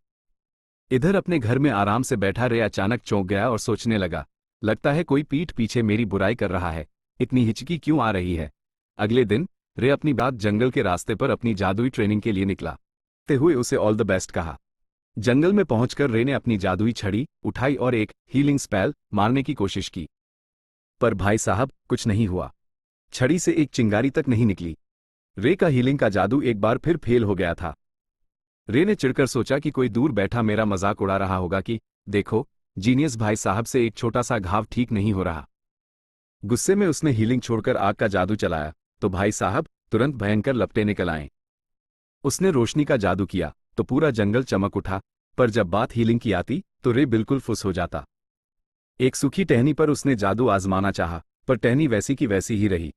इधर अपने घर में आराम से बैठा रे अचानक चौंक गया और सोचने लगा, लगता है कोई पीठ पीछे मेरी बुराई कर रहा है, इतनी हिचकी क्यों आ रही है। अगले दिन रे अपनी बात जंगल के रास्ते पर अपनी जादुई ट्रेनिंग के लिए निकला। ते हुए उसे ऑल द बेस्ट कहा। जंगल में पहुंचकर रे ने अपनी जादुई छड़ी उठाई और एक हीलिंग स्पेल मारने की कोशिश की, पर भाई साहब कुछ नहीं हुआ। छड़ी से एक चिंगारी तक नहीं निकली। रे का हीलिंग का जादू एक बार फिर फेल हो गया था। रे ने चिढ़कर सोचा कि कोई दूर बैठा मेरा मजाक उड़ा रहा होगा कि देखो, जीनियस भाई साहब से एक छोटा सा घाव ठीक नहीं हो रहा। गुस्से में उसने हीलिंग छोड़कर आग का जादू चलाया तो भाई साहब तुरंत भयंकर लपटे निकल आए। उसने रोशनी का जादू किया तो पूरा जंगल चमक उठा, पर जब बात हीलिंग की आती तो रे बिल्कुल फुस हो जाता। एक सूखी टहनी पर उसने जादू आजमाना चाहा, पर टहनी वैसी की वैसी ही रही।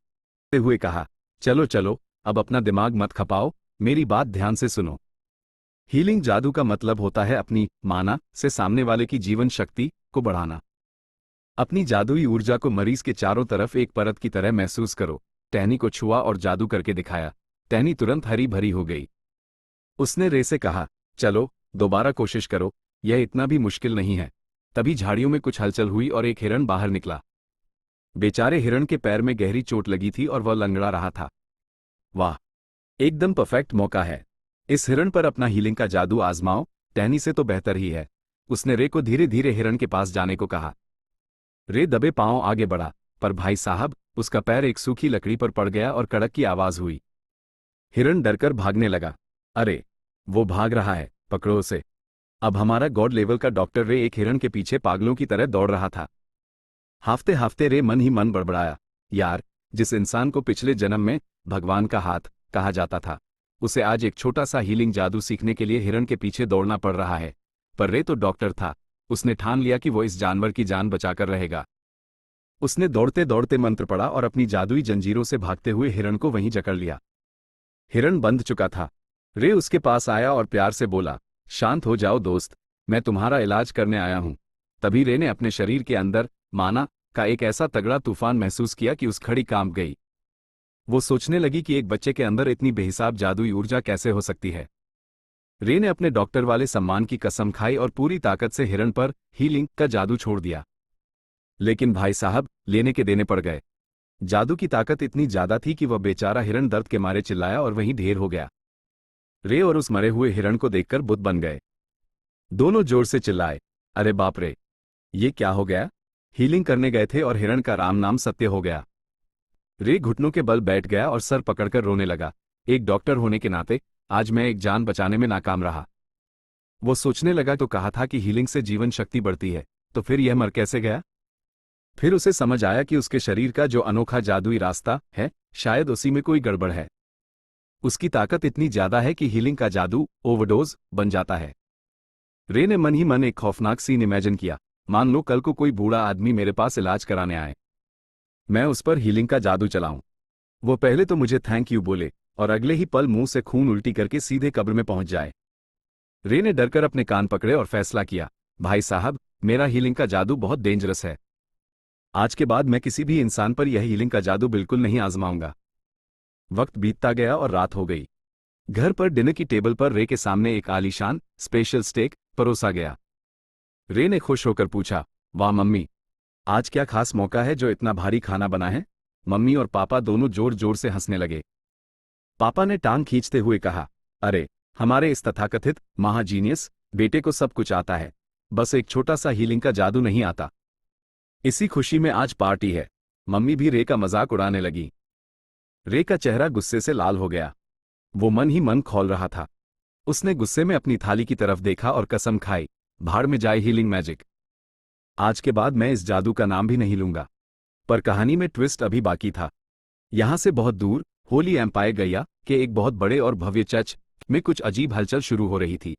ते हुए कहा, चलो चलो, अब अपना दिमाग मत खपाओ, मेरी बात ध्यान से सुनो। हीलिंग जादू का मतलब होता है अपनी माना से सामने वाले की जीवन शक्ति को बढ़ाना। अपनी जादुई ऊर्जा को मरीज के चारों तरफ एक परत की तरह महसूस करो। टहनी को छुआ और जादू करके दिखाया। टहनी तुरंत हरी भरी हो गई। उसने रे से कहा, चलो दोबारा कोशिश करो, यह इतना भी मुश्किल नहीं है। तभी झाड़ियों में कुछ हलचल हुई और एक हिरण बाहर निकला। बेचारे हिरण के पैर में गहरी चोट लगी थी और वह लंगड़ा रहा था। वाह, एकदम परफेक्ट मौका है, इस हिरण पर अपना हीलिंग का जादू आजमाओ, टहनी से तो बेहतर ही है। उसने रे को धीरे धीरे हिरण के पास जाने को कहा। रे दबे पांव आगे बढ़ा, पर भाई साहब उसका पैर एक सूखी लकड़ी पर पड़ गया और कड़क की आवाज हुई। हिरण डरकर भागने लगा। अरे, वो भाग रहा है, पकड़ो उसे। अब हमारा गॉड लेवल का डॉक्टर रे एक हिरण के पीछे पागलों की तरह दौड़ रहा था। हाफते हाफते रे मन ही मन बड़बड़ाया, यार, जिस इंसान को पिछले जन्म में भगवान का हाथ कहा जाता था, उसे आज एक छोटा सा हीलिंग जादू सीखने के लिए हिरण के पीछे दौड़ना पड़ रहा है। पर रे तो डॉक्टर था, उसने ठान लिया कि वो इस जानवर की जान बचाकर रहेगा। उसने दौड़ते दौड़ते मंत्र पढ़ा और अपनी जादुई जंजीरों से भागते हुए हिरण को वहीं जकड़ लिया। हिरण बंध चुका था। रे उसके पास आया और प्यार से बोला, शांत हो जाओ दोस्त, मैं तुम्हारा इलाज करने आया हूं। तभी रे ने अपने शरीर के अंदर माना का एक ऐसा तगड़ा तूफान महसूस किया कि उस खड़ी कांप गई। वो सोचने लगी कि एक बच्चे के अंदर इतनी बेहिसाब जादुई ऊर्जा कैसे हो सकती है। रे ने अपने डॉक्टर वाले सम्मान की कसम खाई और पूरी ताकत से हिरण पर हीलिंग का जादू छोड़ दिया। लेकिन भाई साहब, लेने के देने पड़ गए। जादू की ताकत इतनी ज्यादा थी कि वह बेचारा हिरण दर्द के मारे चिल्लाया और वहीं ढेर हो गया। रे और उस मरे हुए हिरण को देखकर बुत बन गए। दोनों जोर से चिल्लाए, अरे बाप रे, ये क्या हो गया? हीलिंग करने गए थे और हिरण का राम नाम सत्य हो गया। रे घुटनों के बल बैठ गया और सर पकड़कर रोने लगा। एक डॉक्टर होने के नाते आज मैं एक जान बचाने में नाकाम रहा। वो सोचने लगा तो कहा था कि हीलिंग से जीवन शक्ति बढ़ती है, तो फिर यह मर कैसे गया? फिर उसे समझ आया कि उसके शरीर का जो अनोखा जादुई रास्ता है, शायद उसी में कोई गड़बड़ है। उसकी ताकत इतनी ज्यादा है कि हीलिंग का जादू ओवरडोज बन जाता है। रे ने मन ही मन एक खौफनाक सीन इमेजिन किया। मान लो कल को कोई बूढ़ा आदमी मेरे पास इलाज कराने आए, मैं उस पर हीलिंग का जादू चलाऊं। वो पहले तो मुझे थैंक यू बोले और अगले ही पल मुंह से खून उल्टी करके सीधे कब्र में पहुंच जाए। रे ने डरकर अपने कान पकड़े और फैसला किया, भाई साहब, मेरा हीलिंग का जादू बहुत डेंजरस है। आज के बाद मैं किसी भी इंसान पर यह हीलिंग का जादू बिल्कुल नहीं आजमाऊंगा। वक्त बीतता गया और रात हो गई। घर पर डिनर की टेबल पर रे के सामने एक आलीशान स्पेशल स्टेक परोसा गया। रे ने खुश होकर पूछा, वाह मम्मी, आज क्या खास मौका है जो इतना भारी खाना बना है? मम्मी और पापा दोनों जोर जोर से हंसने लगे। पापा ने टांग खींचते हुए कहा, अरे, हमारे इस तथाकथित महाजीनियस बेटे को सब कुछ आता है, बस एक छोटा सा हीलिंग का जादू नहीं आता। इसी खुशी में आज पार्टी है। मम्मी भी रे का मजाक उड़ाने लगी। रे का चेहरा गुस्से से लाल हो गया। वो मन ही मन खौल रहा था। उसने गुस्से में अपनी थाली की तरफ देखा और कसम खाई, भाड़ में जाए हीलिंग मैजिक। आज के बाद मैं इस जादू का नाम भी नहीं लूंगा। पर कहानी में ट्विस्ट अभी बाकी था। यहां से बहुत दूर होली एम्पायर गया के एक बहुत बड़े और भव्य चर्च में कुछ अजीब हलचल शुरू हो रही थी।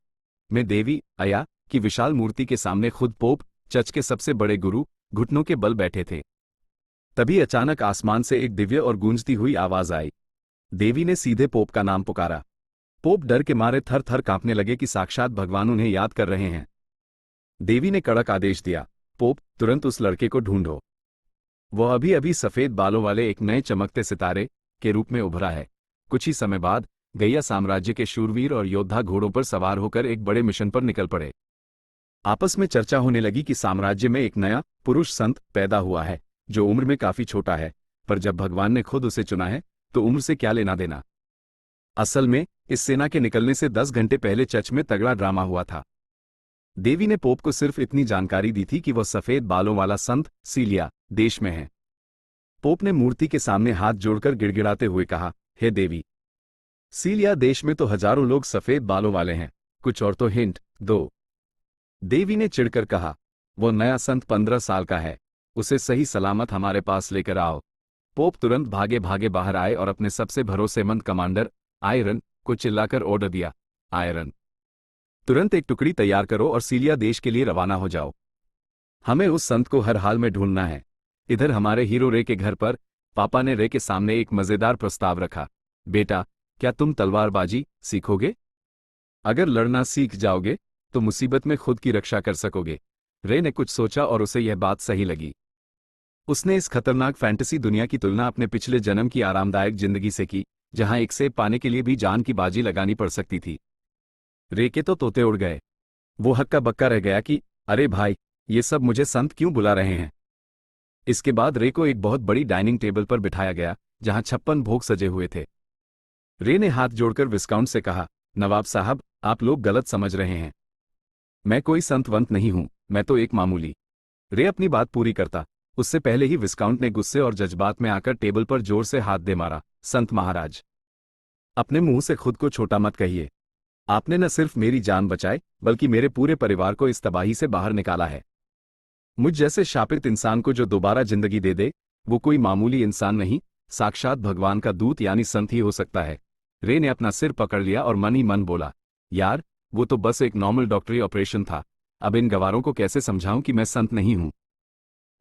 में देवी अया की विशाल मूर्ति के सामने खुद पोप, चर्च के सबसे बड़े गुरु, घुटनों के बल बैठे थे। तभी अचानक आसमान से एक दिव्य और गूंजती हुई आवाज आई। देवी ने सीधे पोप का नाम पुकारा। पोप डर के मारे थर थर कांपने लगे कि साक्षात भगवान उन्हें याद कर रहे हैं। देवी ने कड़क आदेश दिया, पोप, तुरंत उस लड़के को ढूंढो। वह अभी अभी सफेद बालों वाले एक नए चमकते सितारे के रूप में उभरा है। कुछ ही समय बाद गैया साम्राज्य के शूरवीर और योद्धा घोड़ों पर सवार होकर एक बड़े मिशन पर निकल पड़े। आपस में चर्चा होने लगी कि साम्राज्य में एक नया पुरुष संत पैदा हुआ है जो उम्र में काफी छोटा है, पर जब भगवान ने खुद उसे चुना है तो उम्र से क्या लेना देना। असल में इस सेना के निकलने से 10 घंटे पहले चर्च में तगड़ा ड्रामा हुआ था। देवी ने पोप को सिर्फ इतनी जानकारी दी थी कि वह सफेद बालों वाला संत सीलिया देश में है। पोप ने मूर्ति के सामने हाथ जोड़कर गिड़गिड़ाते हुए कहा, हे देवी, सीलिया देश में तो हजारों लोग सफेद बालों वाले हैं, कुछ और तो हिंट दो। देवी ने चिढ़कर कहा, वो नया संत 15 साल का है, उसे सही सलामत हमारे पास लेकर आओ। पोप तुरंत भागे भागे बाहर आए और अपने सबसे भरोसेमंद कमांडर आयरन को चिल्लाकर ऑर्डर दिया, आयरन, तुरंत एक टुकड़ी तैयार करो और सीलिया देश के लिए रवाना हो जाओ। हमें उस संत को हर हाल में ढूंढना है। इधर हमारे हीरो रे के घर पर पापा ने रे के सामने एक मजेदार प्रस्ताव रखा, बेटा, क्या तुम तलवारबाजी सीखोगे? अगर लड़ना सीख जाओगे तो मुसीबत में खुद की रक्षा कर सकोगे। रे ने कुछ सोचा और उसे यह बात सही लगी। उसने इस खतरनाक फैंटेसी दुनिया की तुलना अपने पिछले जन्म की आरामदायक जिंदगी से की, जहां एक सेब पाने के लिए भी जान की बाजी लगानी पड़ सकती थी। रे के तो तोते उड़ गए। वो हक्का बक्का रह गया कि अरे भाई, ये सब मुझे संत क्यों बुला रहे हैं। इसके बाद रे को एक बहुत बड़ी डाइनिंग टेबल पर बिठाया गया जहां 56 भोग सजे हुए थे। रे ने हाथ जोड़कर विस्काउंट से कहा, नवाब साहब, आप लोग गलत समझ रहे हैं। मैं कोई संत वंत नहीं हूं, मैं तो एक मामूली। रे अपनी बात पूरी करता उससे पहले ही विस्काउंट ने गुस्से और जज्बात में आकर टेबल पर जोर से हाथ दे मारा। संत महाराज, अपने मुंह से खुद को छोटा मत कहिए। आपने न सिर्फ मेरी जान बचाई बल्कि मेरे पूरे परिवार को इस तबाही से बाहर निकाला है। मुझ जैसे शापित इंसान को जो दोबारा जिंदगी दे दे, वो कोई मामूली इंसान नहीं, साक्षात भगवान का दूत यानी संत ही हो सकता है। रे ने अपना सिर पकड़ लिया और मन ही मन बोला, यार वो तो बस एक नॉर्मल डॉक्टरी ऑपरेशन था। अब इन गवारों को कैसे समझाऊं कि मैं संत नहीं हूं।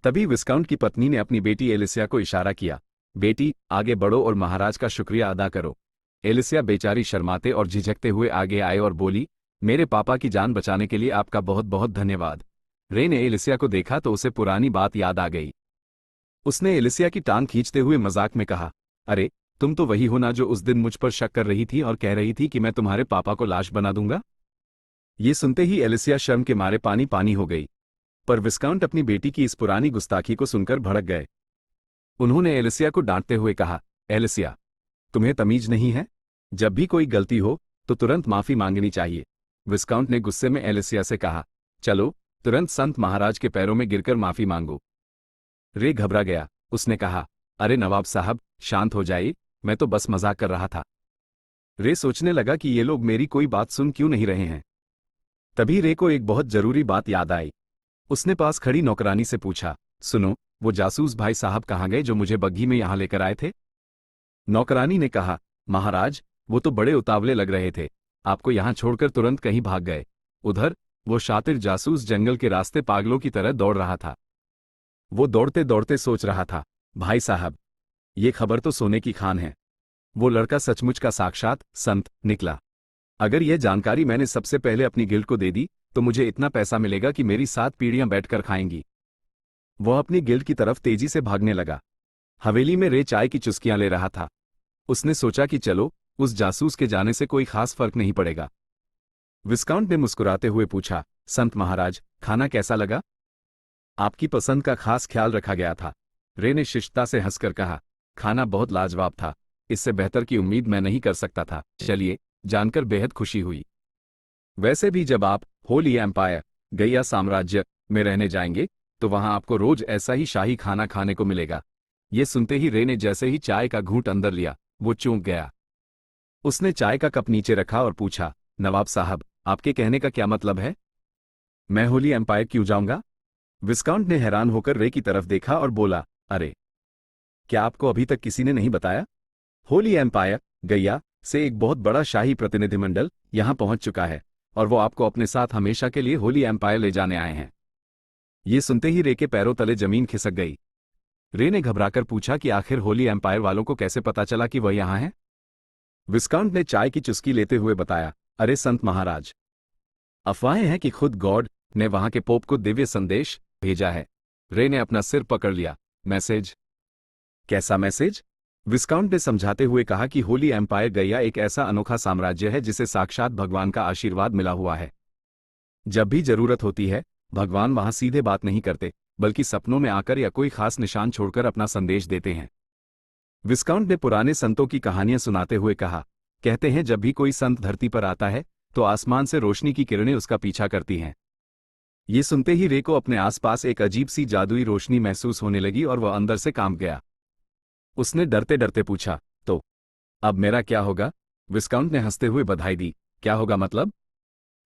तभी विस्काउंट की पत्नी ने अपनी बेटी एलिसिया को इशारा किया, बेटी आगे बढ़ो और महाराज का शुक्रिया अदा करो। एलिसिया बेचारी शर्माते और झिझकते हुए आगे आए और बोली, मेरे पापा की जान बचाने के लिए आपका बहुत बहुत धन्यवाद। रे ने एलिसिया को देखा तो उसे पुरानी बात याद आ गई। उसने एलिसिया की टांग खींचते हुए मजाक में कहा, अरे तुम तो वही हो ना जो उस दिन मुझ पर शक कर रही थी और कह रही थी कि मैं तुम्हारे पापा को लाश बना दूंगा। ये सुनते ही एलिसिया शर्म के मारे पानी पानी हो गई, पर विस्काउंट अपनी बेटी की इस पुरानी गुस्ताखी को सुनकर भड़क गए। उन्होंने एलिसिया को डांटते हुए कहा, एलिसिया तुम्हें तमीज नहीं है? जब भी कोई गलती हो तो तुरंत माफी मांगनी चाहिए। विस्काउंट ने गुस्से में एलिसिया से कहा, चलो तुरंत संत महाराज के पैरों में गिरकर माफी मांगो। रे घबरा गया। उसने कहा, अरे नवाब साहब शांत हो जाइए, मैं तो बस मजाक कर रहा था। रे सोचने लगा कि ये लोग मेरी कोई बात सुन क्यों नहीं रहे हैं। तभी रे को एक बहुत जरूरी बात याद आई। उसने पास खड़ी नौकरानी से पूछा, सुनो वो जासूस भाई साहब कहाँ गए जो मुझे बग्घी में यहां लेकर आए थे? नौकरानी ने कहा, महाराज वो तो बड़े उतावले लग रहे थे, आपको यहां छोड़कर तुरंत कहीं भाग गए। उधर वो शातिर जासूस जंगल के रास्ते पागलों की तरह दौड़ रहा था। वो दौड़ते दौड़ते सोच रहा था, भाई साहब ये खबर तो सोने की खान है। वो लड़का सचमुच का साक्षात संत निकला। अगर यह जानकारी मैंने सबसे पहले अपनी गिल्ड को दे दी तो मुझे इतना पैसा मिलेगा कि मेरी 7 पीढ़ियां बैठकर खाएंगी। वह अपनी गिल्ड की तरफ तेजी से भागने लगा। हवेली में रे चाय की चुस्कियां ले रहा था। उसने सोचा कि चलो उस जासूस के जाने से कोई खास फर्क नहीं पड़ेगा। विस्काउंट ने मुस्कुराते हुए पूछा, संत महाराज खाना कैसा लगा? आपकी पसंद का खास ख्याल रखा गया था। रे ने शिष्टता से हंसकर कहा, खाना बहुत लाजवाब था, इससे बेहतर की उम्मीद मैं नहीं कर सकता था। चलिए जानकर बेहद खुशी हुई। वैसे भी जब आप होली एम्पायर गैया साम्राज्य में रहने जाएंगे तो वहां आपको रोज ऐसा ही शाही खाना खाने को मिलेगा। ये सुनते ही रे ने जैसे ही चाय का घूंट अंदर लिया वो चौंक गया। उसने चाय का कप नीचे रखा और पूछा, नवाब साहब आपके कहने का क्या मतलब है? मैं होली एम्पायर क्यों जाऊंगा? विस्काउंट ने हैरान होकर रे की तरफ देखा और बोला, अरे क्या आपको अभी तक किसी ने नहीं बताया? होली एम्पायर गैया से एक बहुत बड़ा शाही प्रतिनिधिमंडल यहां पहुंच चुका है और वो आपको अपने साथ हमेशा के लिए होली एम्पायर ले जाने आए हैं। ये सुनते ही रे के पैरों तले जमीन खिसक गई। रे ने घबराकर पूछा कि आखिर होली एम्पायर वालों को कैसे पता चला कि वह यहां है? विस्काउंट ने चाय की चुस्की लेते हुए बताया, अरे संत महाराज अफवाहें हैं कि खुद गॉड ने वहां के पोप को दिव्य संदेश भेजा है। रे ने अपना सिर पकड़ लिया, मैसेज? कैसा मैसेज? विस्काउंट ने समझाते हुए कहा कि होली एम्पायर गैया एक ऐसा अनोखा साम्राज्य है जिसे साक्षात भगवान का आशीर्वाद मिला हुआ है। जब भी जरूरत होती है भगवान वहां सीधे बात नहीं करते बल्कि सपनों में आकर या कोई खास निशान छोड़कर अपना संदेश देते हैं। विस्काउंट ने पुराने संतों की कहानियां सुनाते हुए कहा, कहते हैं जब भी कोई संत धरती पर आता है तो आसमान से रोशनी की किरणें उसका पीछा करती हैं। ये सुनते ही रे को अपने आसपास एक अजीब सी जादुई रोशनी महसूस होने लगी और वह अंदर से कांप गया। उसने डरते डरते पूछा, तो अब मेरा क्या होगा? विस्काउंट ने हंसते हुए बधाई दी, क्या होगा मतलब?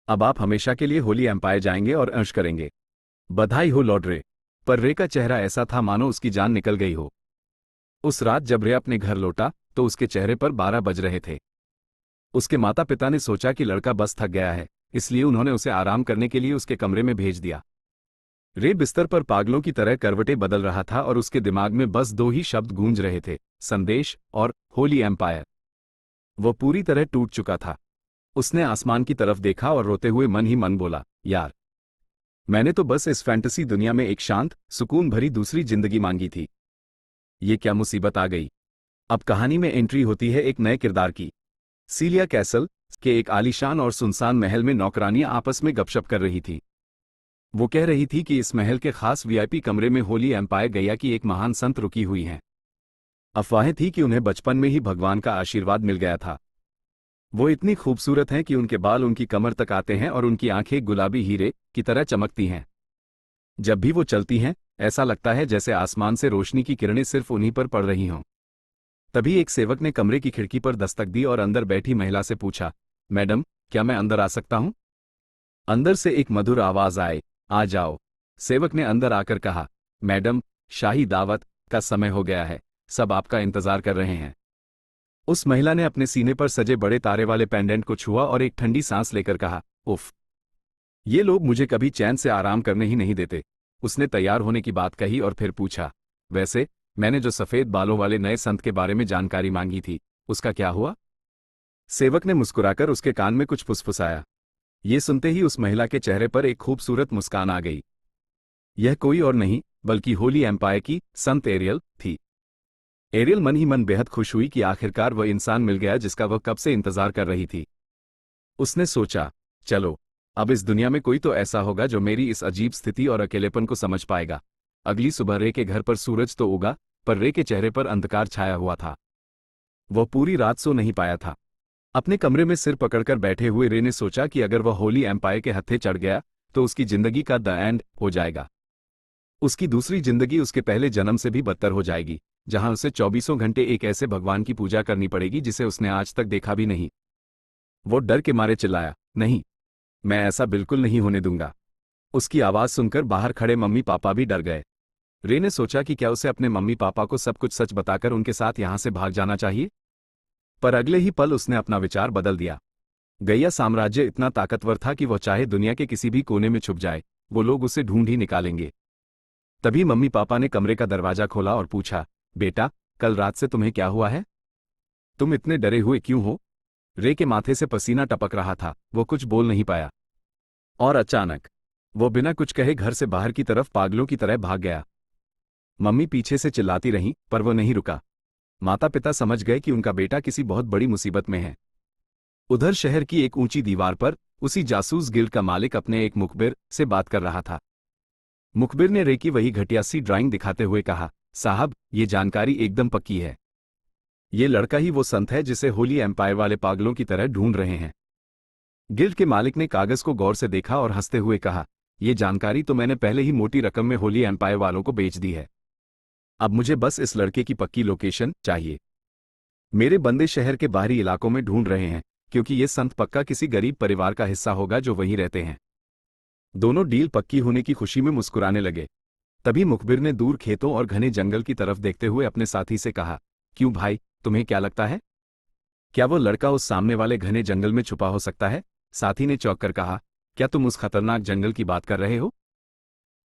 अब आप हमेशा के लिए होली एम्पायर जाएंगे और ऐश करेंगे। बधाई हो लॉर्ड रे। पर रे का चेहरा ऐसा था मानो उसकी जान निकल गई हो। उस रात जब रे अपने घर लौटा तो उसके चेहरे पर 12 बज रहे थे। उसके माता पिता ने सोचा कि लड़का बस थक गया है, इसलिए उन्होंने उसे आराम करने के लिए उसके कमरे में भेज दिया। रे बिस्तर पर पागलों की तरह करवटें बदल रहा था और उसके दिमाग में बस 2 ही शब्द गूंज रहे थे, संदेश और होली एम्पायर। वह पूरी तरह टूट चुका था। उसने आसमान की तरफ देखा और रोते हुए मन ही मन बोला, यार मैंने तो बस इस फैंटेसी दुनिया में एक शांत सुकून भरी दूसरी जिंदगी मांगी थी। ये क्या मुसीबत आ गई। अब कहानी में एंट्री होती है एक नए किरदार की। सीलिया कैसल के एक आलीशान और सुनसान महल में नौकरानियां आपस में गपशप कर रही थी। वो कह रही थी कि इस महल के खास वीआईपी कमरे में होली एम्पायर गैया की एक महान संत रुकी हुई हैं। अफवाहें थी कि उन्हें बचपन में ही भगवान का आशीर्वाद मिल गया था। वो इतनी खूबसूरत हैं कि उनके बाल उनकी कमर तक आते हैं और उनकी आंखें गुलाबी हीरे की तरह चमकती हैं। जब भी वो चलती हैं ऐसा लगता है जैसे आसमान से रोशनी की किरणें सिर्फ उन्हीं पर पड़ रही हों। तभी एक सेवक ने कमरे की खिड़की पर दस्तक दी और अंदर बैठी महिला से पूछा, मैडम क्या मैं अंदर आ सकता हूं? अंदर से एक मधुर आवाज आए, आ जाओ। सेवक ने अंदर आकर कहा, मैडम शाही दावत का समय हो गया है, सब आपका इंतजार कर रहे हैं। उस महिला ने अपने सीने पर सजे बड़े तारे वाले पेंडेंट को छुआ और एक ठंडी सांस लेकर कहा, उफ, ये लोग मुझे कभी चैन से आराम करने ही नहीं देते। उसने तैयार होने की बात कही और फिर पूछा, वैसे मैंने जो सफेद बालों वाले नए संत के बारे में जानकारी मांगी थी, उसका क्या हुआ? सेवक ने मुस्कुराकर उसके कान में कुछ फुसफुसाया। ये सुनते ही उस महिला के चेहरे पर एक खूबसूरत मुस्कान आ गई। यह कोई और नहीं बल्कि होली एम्पायर की संत एरियल थी। एरियल मन ही मन बेहद खुश हुई कि आखिरकार वह इंसान मिल गया जिसका वह कब से इंतजार कर रही थी। उसने सोचा, चलो, अब इस दुनिया में कोई तो ऐसा होगा जो मेरी इस अजीब स्थिति और अकेलेपन को समझ पाएगा। अगली सुबह रे के घर पर सूरज तो उगा, पर रे के चेहरे पर अंधकार छाया हुआ था। वह पूरी रात सो नहीं पाया था। अपने कमरे में सिर पकड़कर बैठे हुए रे ने सोचा कि अगर वह होली एम्पायर के हत्थे चढ़ गया तो उसकी जिंदगी का द एंड हो जाएगा। उसकी दूसरी जिंदगी उसके पहले जन्म से भी बदतर हो जाएगी, जहां उसे 24 घंटे एक ऐसे भगवान की पूजा करनी पड़ेगी जिसे उसने आज तक देखा भी नहीं। वो डर के मारे चिल्लाया, नहीं, मैं ऐसा बिल्कुल नहीं होने दूंगा। उसकी आवाज सुनकर बाहर खड़े मम्मी पापा भी डर गए। रे ने सोचा कि क्या उसे अपने मम्मी पापा को सब कुछ सच बताकर उनके साथ यहां से भाग जाना चाहिए, पर अगले ही पल उसने अपना विचार बदल दिया। गैया साम्राज्य इतना ताकतवर था कि वह चाहे दुनिया के किसी भी कोने में छुप जाए, वो लोग उसे ढूंढ ही निकालेंगे। तभी मम्मी पापा ने कमरे का दरवाजा खोला और पूछा, बेटा, कल रात से तुम्हें क्या हुआ है? तुम इतने डरे हुए क्यों हो? रे के माथे से पसीना टपक रहा था, वो कुछ बोल नहीं पाया। और अचानक वो बिना कुछ कहे घर से बाहर की तरफ पागलों की तरह भाग गया। मम्मी पीछे से चिल्लाती रहीं, पर वो नहीं रुका। माता पिता समझ गए कि उनका बेटा किसी बहुत बड़ी मुसीबत में है। उधर शहर की एक ऊंची दीवार पर उसी जासूस गिल्ड का मालिक अपने एक मुखबिर से बात कर रहा था। मुखबिर ने रे की वही घटिया सी ड्राइंग दिखाते हुए कहा, साहब, ये जानकारी एकदम पक्की है। ये लड़का ही वो संत है जिसे होली एम्पायर वाले पागलों की तरह ढूंढ रहे हैं। गिल्ड के मालिक ने कागज को गौर से देखा और हंसते हुए कहा, यह जानकारी तो मैंने पहले ही मोटी रकम में होली एम्पायर वालों को बेच दी है। अब मुझे बस इस लड़के की पक्की लोकेशन चाहिए। मेरे बंदे शहर के बाहरी इलाकों में ढूंढ रहे हैं, क्योंकि ये संत पक्का किसी गरीब परिवार का हिस्सा होगा जो वहीं रहते हैं। दोनों डील पक्की होने की खुशी में मुस्कुराने लगे। तभी मुखबिर ने दूर खेतों और घने जंगल की तरफ देखते हुए अपने साथी से कहा, क्यों भाई, तुम्हें क्या लगता है? क्या वो लड़का उस सामने वाले घने जंगल में छुपा हो सकता है? साथी ने चौंक कर कहा, क्या तुम उस खतरनाक जंगल की बात कर रहे हो?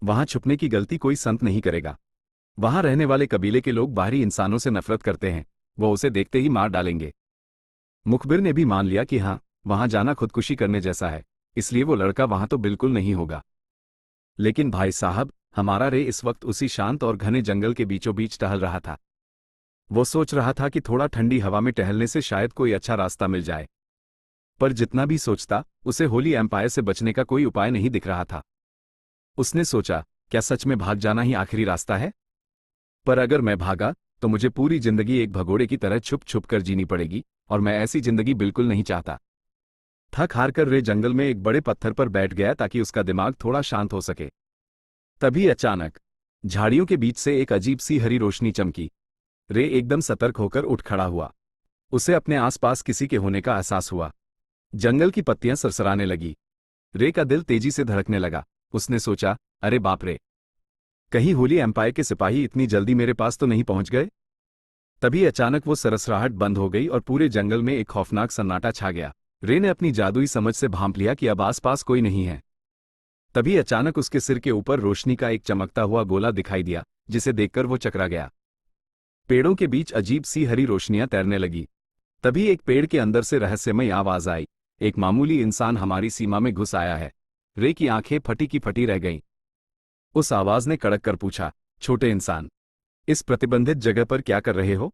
वहां छुपने की गलती कोई संत नहीं करेगा। वहां रहने वाले कबीले के लोग बाहरी इंसानों से नफरत करते हैं, वो उसे देखते ही मार डालेंगे। मुखबिर ने भी मान लिया कि हाँ, वहां जाना खुदकुशी करने जैसा है, इसलिए वो लड़का वहां तो बिल्कुल नहीं होगा। लेकिन भाई साहब, हमारा रे इस वक्त उसी शांत और घने जंगल के बीचों बीच टहल रहा था। वो सोच रहा था कि थोड़ा ठंडी हवा में टहलने से शायद कोई अच्छा रास्ता मिल जाए, पर जितना भी सोचता, उसे होली एम्पायर से बचने का कोई उपाय नहीं दिख रहा था। उसने सोचा, क्या सच में भाग जाना ही आखिरी रास्ता है? पर अगर मैं भागा तो मुझे पूरी जिंदगी एक भगोड़े की तरह छुप छुप कर जीनी पड़ेगी, और मैं ऐसी जिंदगी बिल्कुल नहीं चाहता। थक हार कर रे जंगल में एक बड़े पत्थर पर बैठ गया ताकि उसका दिमाग थोड़ा शांत हो सके। तभी अचानक झाड़ियों के बीच से एक अजीब सी हरी रोशनी चमकी। रे एकदम सतर्क होकर उठ खड़ा हुआ। उसे अपने आसपास किसी के होने का एहसास हुआ। जंगल की पत्तियां सरसराने लगी। रे का दिल तेजी से धड़कने लगा। उसने सोचा, अरे बाप रे, कहीं होली एम्पायर के सिपाही इतनी जल्दी मेरे पास तो नहीं पहुंच गए? तभी अचानक वो सरसराहट बंद हो गई और पूरे जंगल में एक खौफनाक सन्नाटा छा गया। रे ने अपनी जादुई समझ से भांप लिया कि अब आसपास कोई नहीं है। तभी अचानक उसके सिर के ऊपर रोशनी का एक चमकता हुआ गोला दिखाई दिया, जिसे देखकर वो चकरा गया। पेड़ों के बीच अजीब सी हरी रोशनियां तैरने लगी। तभी एक पेड़ के अंदर से रहस्यमयी आवाज आई, एक मामूली इंसान हमारी सीमा में घुस आया है। रे की आंखें फटी की फटी रह गईं। उस आवाज ने कड़क कर पूछा, छोटे इंसान, इस प्रतिबंधित जगह पर क्या कर रहे हो?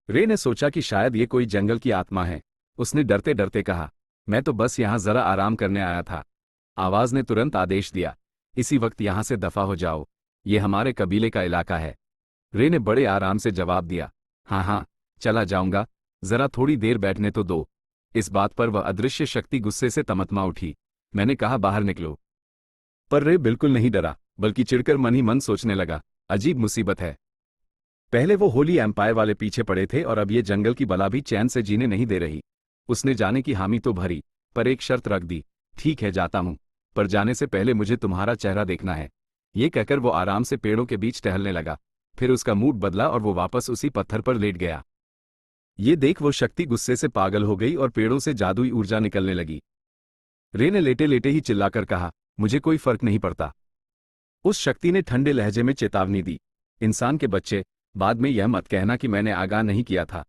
रे ने सोचा कि शायद ये कोई जंगल की आत्मा है। उसने डरते डरते कहा, मैं तो बस यहां जरा आराम करने आया था। आवाज ने तुरंत आदेश दिया, इसी वक्त यहां से दफा हो जाओ, ये हमारे कबीले का इलाका है। रे ने बड़े आराम से जवाब दिया, हाँ हाँ, चला जाऊंगा, जरा थोड़ी देर बैठने तो दो। इस बात पर वह अदृश्य शक्ति गुस्से से तमतमा उठी। मैंने कहा, बाहर निकलो। पर रे बिल्कुल नहीं डरा, बल्कि चिढ़कर मन ही मन सोचने लगा, अजीब मुसीबत है। पहले वो होली एम्पायर वाले पीछे पड़े थे और अब ये जंगल की बला भी चैन से जीने नहीं दे रही। उसने जाने की हामी तो भरी, पर एक शर्त रख दी, ठीक है जाता हूं, पर जाने से पहले मुझे तुम्हारा चेहरा देखना है। ये कहकर वो आराम से पेड़ों के बीच टहलने लगा। फिर उसका मूड बदला और वो वापस उसी पत्थर पर लेट गया। ये देख वो शक्ति गुस्से से पागल हो गई और पेड़ों से जादुई ऊर्जा निकलने लगी। रे ने लेटे लेटे ही चिल्लाकर कहा, मुझे कोई फर्क नहीं पड़ता। उस शक्ति ने ठंडे लहजे में चेतावनी दी, इंसान के बच्चे, बाद में यह मत कहना कि मैंने आगाह नहीं किया था।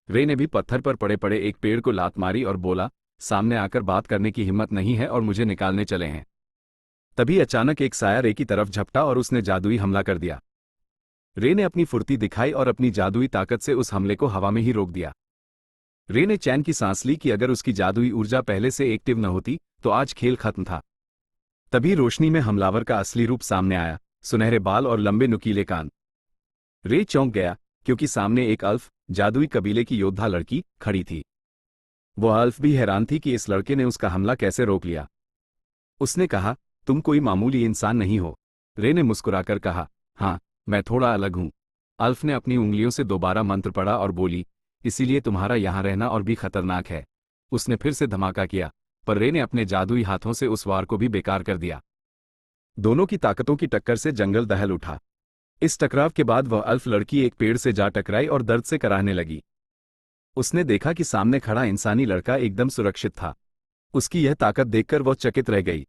रे ने भी पत्थर पर पड़े पड़े एक पेड़ को लात मारी और बोला, सामने आकर बात करने की हिम्मत नहीं है और मुझे निकालने चले हैं। तभी अचानक एक साया रे की तरफ झपटा और उसने जादुई हमला कर दिया। रे ने अपनी फुर्ती दिखाई और अपनी जादुई ताकत से उस हमले को हवा में ही रोक दिया। रे ने चैन की सांस ली कि अगर उसकी जादुई ऊर्जा पहले से एक्टिव न होती तो आज खेल खत्म था। तभी रोशनी में हमलावर का असली रूप सामने आया, सुनहरे बाल और लंबे नुकीले कान। रे चौंक गया क्योंकि सामने एक अल्फ, जादुई कबीले की योद्धा लड़की खड़ी थी। वह अल्फ भी हैरान थी कि इस लड़के ने उसका हमला कैसे रोक लिया। उसने कहा, तुम कोई मामूली इंसान नहीं हो। रे ने मुस्कुराकर कहा, हाँ, मैं थोड़ा अलग हूं। अल्फ ने अपनी उंगलियों से दोबारा मंत्र पढ़ा और बोली, इसीलिए तुम्हारा यहां रहना और भी खतरनाक है। उसने फिर से धमाका किया, पर रे ने अपने जादुई हाथों से उस वार को भी बेकार कर दिया। दोनों की ताकतों की टक्कर से जंगल दहल उठा। इस टकराव के बाद वह अल्फ लड़की एक पेड़ से जा टकराई और दर्द से कराहने लगी। उसने देखा कि सामने खड़ा इंसानी लड़का एकदम सुरक्षित था। उसकी यह ताकत देखकर वह चकित रह गई।